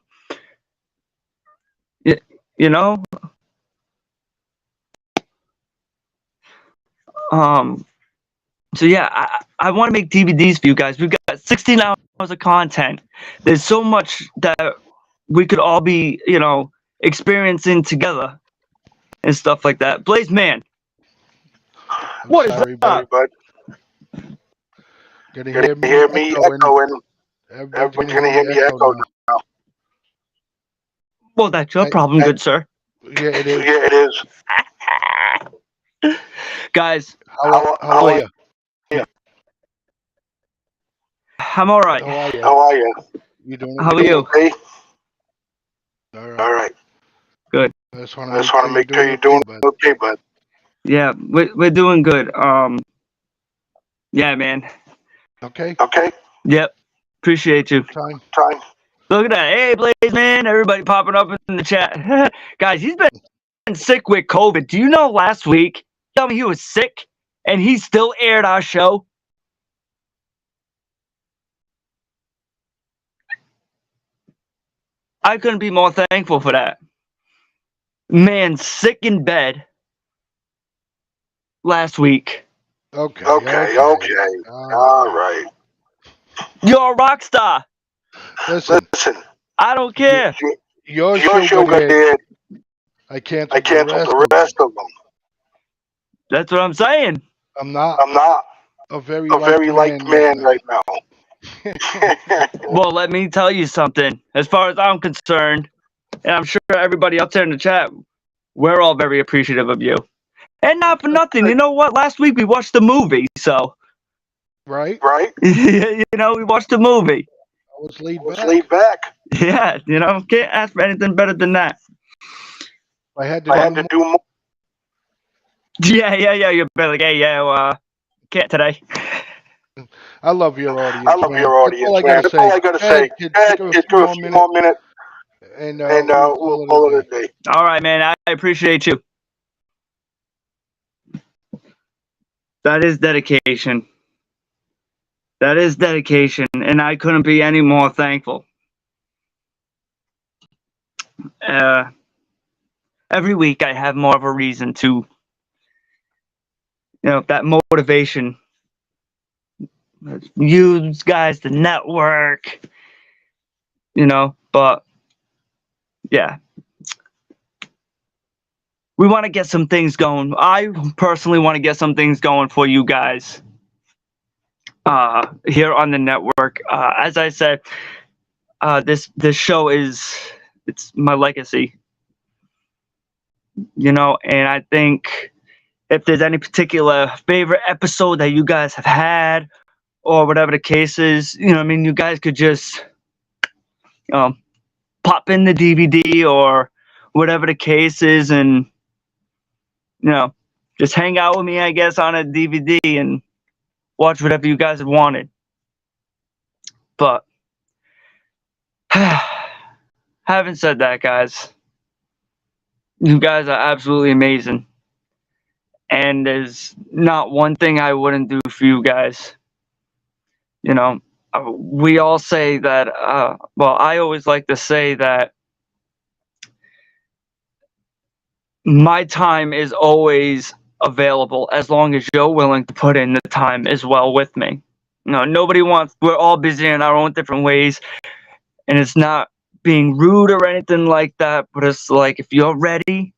Speaker 4: You know? So yeah, I want to make DVDs for you guys. We've got 16 hours of content. There's so much that we could all be, you know, experiencing together and stuff like that. Blaze Man, what is
Speaker 5: Sorry,
Speaker 4: up?
Speaker 5: bud.
Speaker 7: Gonna
Speaker 5: Gonna hear me echoing. Everybody's gonna hear me echo now.
Speaker 4: Well, that's your problem, good sir.
Speaker 7: Yeah, it is.
Speaker 5: Yeah, it is.
Speaker 4: Guys,
Speaker 7: How are you?
Speaker 4: I'm all right.
Speaker 7: How are you?
Speaker 5: How are you?
Speaker 7: You doing
Speaker 4: How are
Speaker 7: okay?
Speaker 4: you?
Speaker 5: Hey.
Speaker 7: All right.
Speaker 5: All right.
Speaker 4: Good.
Speaker 7: I just want
Speaker 5: I just want to make sure you're doing okay, bud.
Speaker 4: Yeah, we're doing good. Yeah, man.
Speaker 7: Okay.
Speaker 5: Okay.
Speaker 4: Yep. Appreciate you.
Speaker 7: Time.
Speaker 4: Look at that. Hey, Blaze Man. Everybody popping up in the chat. Guys, he's been sick with COVID. Do you know last week, he told me he was sick and he still aired our show? I couldn't be more thankful for that. man sick in bed last week.
Speaker 7: Okay.
Speaker 8: Okay. All right.
Speaker 4: You're a rock star.
Speaker 7: Listen,
Speaker 8: Listen,
Speaker 4: I don't care.
Speaker 7: your
Speaker 8: your
Speaker 7: show got aired.
Speaker 8: aired.
Speaker 7: I
Speaker 8: I
Speaker 7: canceled the
Speaker 8: canceled
Speaker 7: rest
Speaker 8: the
Speaker 7: of them.
Speaker 8: rest of them.
Speaker 4: That's what I'm saying.
Speaker 7: I'm not
Speaker 8: I'm not
Speaker 7: a very
Speaker 8: a
Speaker 7: liked
Speaker 8: very liked
Speaker 7: man
Speaker 8: man right now.
Speaker 4: Well, let me tell you something. As far as I'm concerned, and I'm sure everybody out there in the chat, we're all very appreciative of you. And not for nothing, you know what? Last week we watched the movie, so
Speaker 7: Right?
Speaker 8: Right?
Speaker 4: you know, we watched the movie.
Speaker 7: I was laid
Speaker 8: Was
Speaker 7: back.
Speaker 8: laid back.
Speaker 4: Yeah, you know, can't ask for anything better than that.
Speaker 7: I had to
Speaker 8: I
Speaker 7: do
Speaker 8: had to
Speaker 7: more.
Speaker 8: do more.
Speaker 4: Yeah. You're like, hey, yeah, can't today.
Speaker 7: I love your audience,
Speaker 8: I love
Speaker 7: man.
Speaker 8: your
Speaker 7: That's all
Speaker 8: audience,
Speaker 7: I
Speaker 8: man.
Speaker 7: gotta
Speaker 8: That's
Speaker 7: say.
Speaker 8: all I gotta
Speaker 7: Go ahead,
Speaker 8: say.
Speaker 7: kid,
Speaker 8: Ed,
Speaker 7: take a
Speaker 8: get
Speaker 7: few
Speaker 8: through a
Speaker 7: more
Speaker 8: few
Speaker 7: minutes,
Speaker 8: more minutes,
Speaker 7: and
Speaker 8: and
Speaker 7: we'll
Speaker 8: we'll
Speaker 7: call
Speaker 8: call
Speaker 7: it a
Speaker 8: it
Speaker 7: day.
Speaker 8: a day.
Speaker 4: All right, man. I appreciate you. That is dedication. That is dedication, and I couldn't be any more thankful. Every week I have more of a reason to, that motivation. You guys, the network, but yeah. We want to get some things going. I personally want to get some things going for you guys here on the network. As I said, this show it's my legacy, and I think if there's any particular favorite episode that you guys have had or whatever the case is, you guys could just pop in the DVD or whatever the case is and just hang out with me, I guess, on a DVD and watch whatever you guys have wanted. But having said that, guys, you guys are absolutely amazing. And there's not one thing I wouldn't do for you guys. We all say that, well, I always like to say that my time is always available as long as you're willing to put in the time as well with me. We're all busy in our own different ways, and it's not being rude or anything like that, but it's like, if you're ready,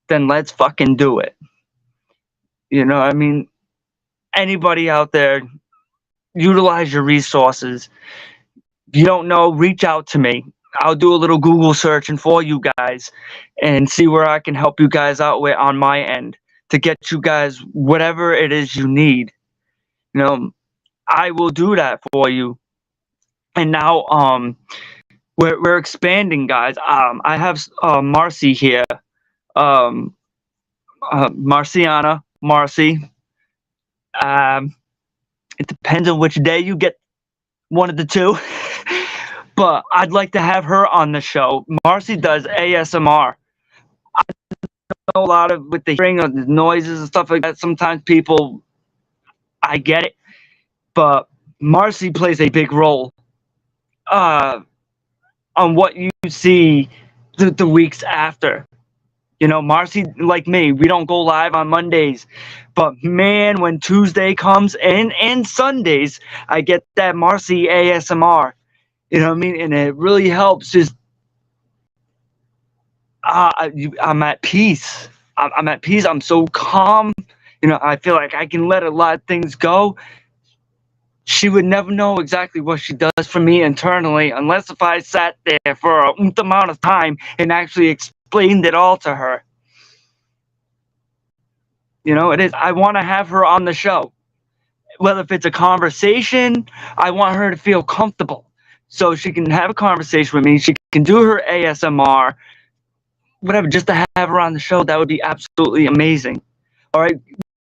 Speaker 4: then let's fucking do it. Anybody out there, utilize your resources. If you don't know, reach out to me. I'll do a little Google searching for you guys and see where I can help you guys out with on my end to get you guys whatever it is you need. I will do that for you. And now we're expanding, guys. I have Marcy here. Marcy. It depends on which day you get one of the two. But I'd like to have her on the show. Marcy does ASMR. I know a lot of with the hearing of the noises and stuff like that. Sometimes people, I get it, but Marcy plays a big role on what you see the weeks after. Marcy, like me, we don't go live on Mondays, but man, when Tuesday comes and Sundays, I get that Marcy ASMR. And it really helps. Just I'm at peace. I'm at peace. I'm so calm. I feel like I can let a lot of things go. She would never know exactly what she does for me internally unless if I sat there for a amount of time and actually explained it all to her. It is. I want to have her on the show. Whether if it's a conversation, I want her to feel comfortable. So she can have a conversation with me. She can do her ASMR, whatever, just to have her on the show. That would be absolutely amazing. All right.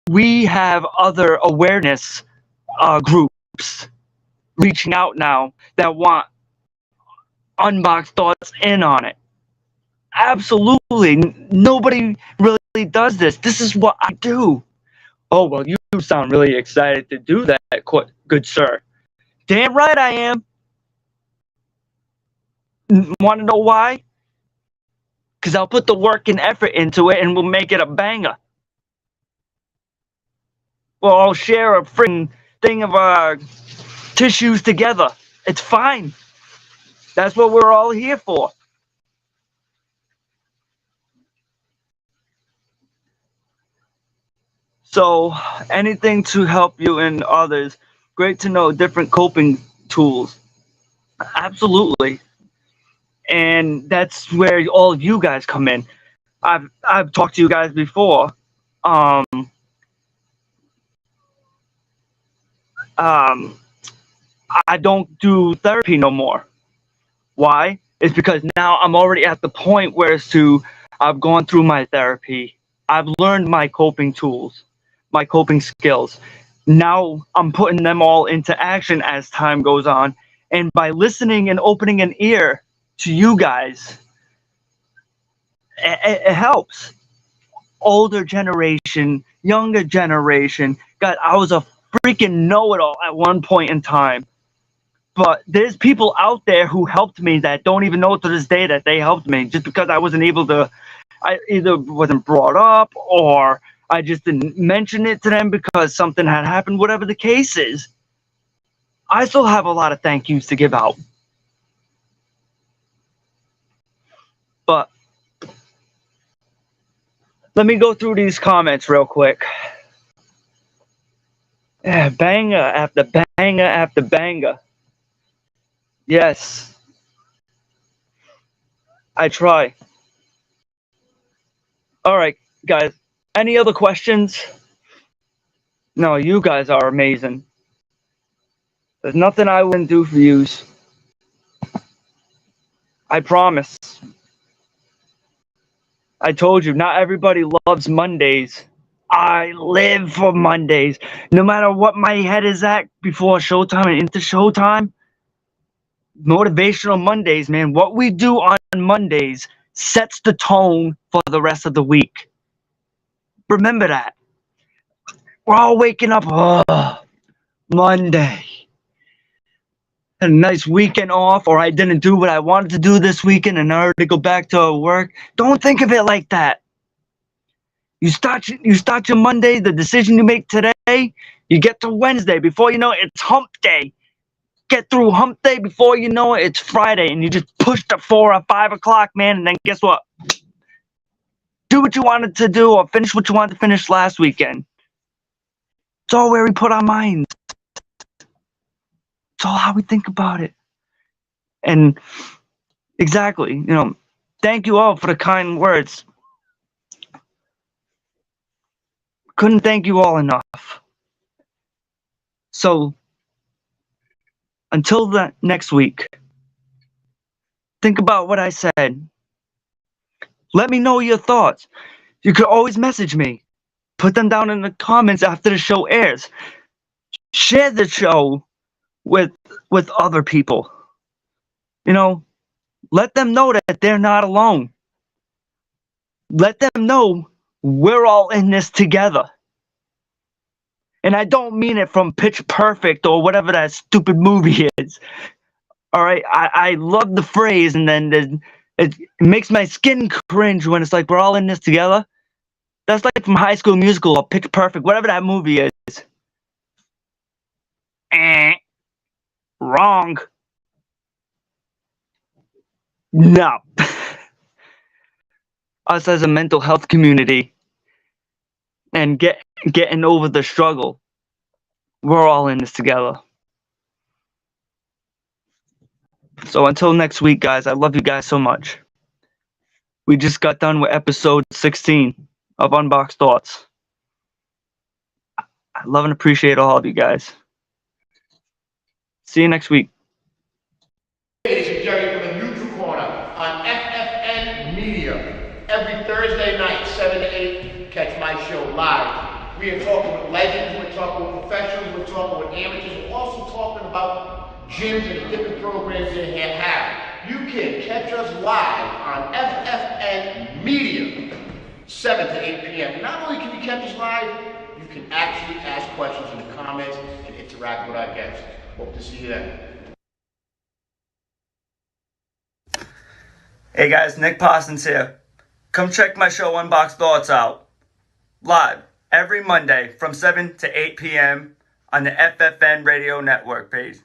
Speaker 4: We have other awareness groups reaching out now that want Unboxed Thoughts in on it. Absolutely. Nobody really does this. This is what I do. Oh, well, you sound really excited to do that, good sir. Damn right I am. Want to know why? Because I'll put the work and effort into it and we'll make it a banger. We'll all share a freaking thing of tissues together. It's fine. That's what we're all here for. So, anything to help you and others. Great to know different coping tools. Absolutely. And that's where all of you guys come in. I've talked to you guys before. I don't do therapy no more. Why? It's because now I'm already at the point where I've gone through my therapy. I've learned my coping tools, my coping skills. Now I'm putting them all into action as time goes on. And by listening and opening an ear to you guys, it helps. Older generation, younger generation. God, I was a freaking know-it-all at one point in time. But there's people out there who helped me that don't even know to this day that they helped me, just because I wasn't able to. I either wasn't brought up or I just didn't mention it to them because something had happened, whatever the case is. I still have a lot of thank yous to give out. But let me go through these comments real quick. Yeah, banger after banger after banger. Yes. I try. All right, guys. Any other questions? No, you guys are amazing. There's nothing I wouldn't do for you. I promise. I told you, not everybody loves Mondays. I live for Mondays. No matter what my head is at before showtime and into showtime, motivational Mondays, man. What we do on Mondays sets the tone for the rest of the week. Remember that. We're all waking up, Monday. A nice weekend off, or I didn't do what I wanted to do this weekend and I already go back to work. Don't think of it like that. You start your Monday, the decision you make today, you get to Wednesday. Before you know it, it's hump day. Get through hump day, before you know it, it's Friday, and you just push to 4 or 5 o'clock, man, and then guess what? Do what you wanted to do or finish what you wanted to finish last weekend. It's all where we put our minds. It's all how we think about it. And exactly, thank you all for the kind words. Couldn't thank you all enough. So, until the next week, think about what I said. Let me know your thoughts. You could always message me. Put them down in the comments after the show airs. Share the show with other people. Let them know that they're not alone. Let them know we're all in this together. And I don't mean it from Pitch Perfect or whatever that stupid movie is. All right, I love the phrase, and then it makes my skin cringe when it's like we're all in this together. That's like from High School Musical or Pitch Perfect, whatever that movie is. Wrong. No. Us as a mental health community and getting over the struggle, we're all in this together. So until next week, guys, I love you guys so much. We just got done with episode 16 of Unboxed Thoughts. I love and appreciate all of you guys. See you next week.
Speaker 5: This is Jerry from the Neutral Corner on FFN Media. Every Thursday night, 7 to 8, catch my show live. We are talking with legends, we're talking with professionals, we're talking with amateurs, we're also talking about gyms and the different programs they have. You can catch us live on FFN Media, 7 to 8 p.m. Not only can you catch us live, you can actually ask questions in the comments and interact with our guests. Hope to see you then.
Speaker 4: Hey guys, Nick Parsons here. Come check my show Unboxed Thoughts out live every Monday from 7 to 8 p.m. on the FFN Radio Network page.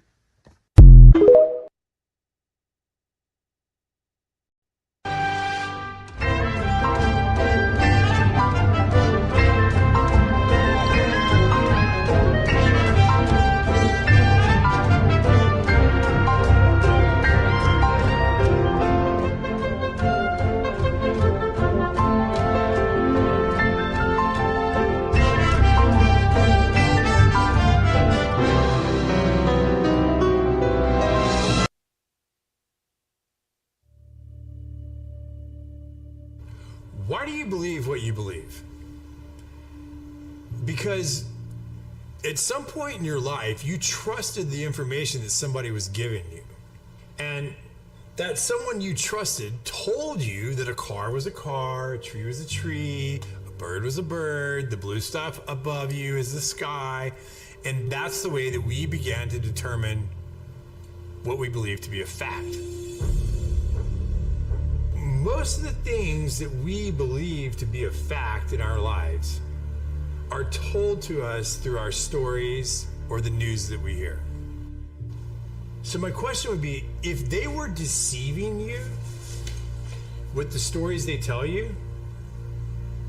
Speaker 6: Why do you believe what you believe? Because at some point in your life, you trusted the information that somebody was giving you. And that someone you trusted told you that a car was a car, a tree was a tree, a bird was a bird, the blue stuff above you is the sky. And that's the way that we began to determine what we believe to be a fact. Most of the things that we believe to be a fact in our lives are told to us through our stories or the news that we hear. So my question would be, if they were deceiving you with the stories they tell you,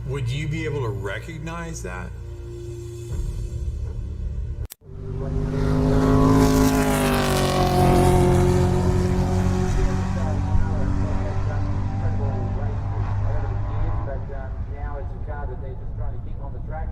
Speaker 6: would you be able to recognize that?
Speaker 9: Now it's a car that they're just trying to keep on the track.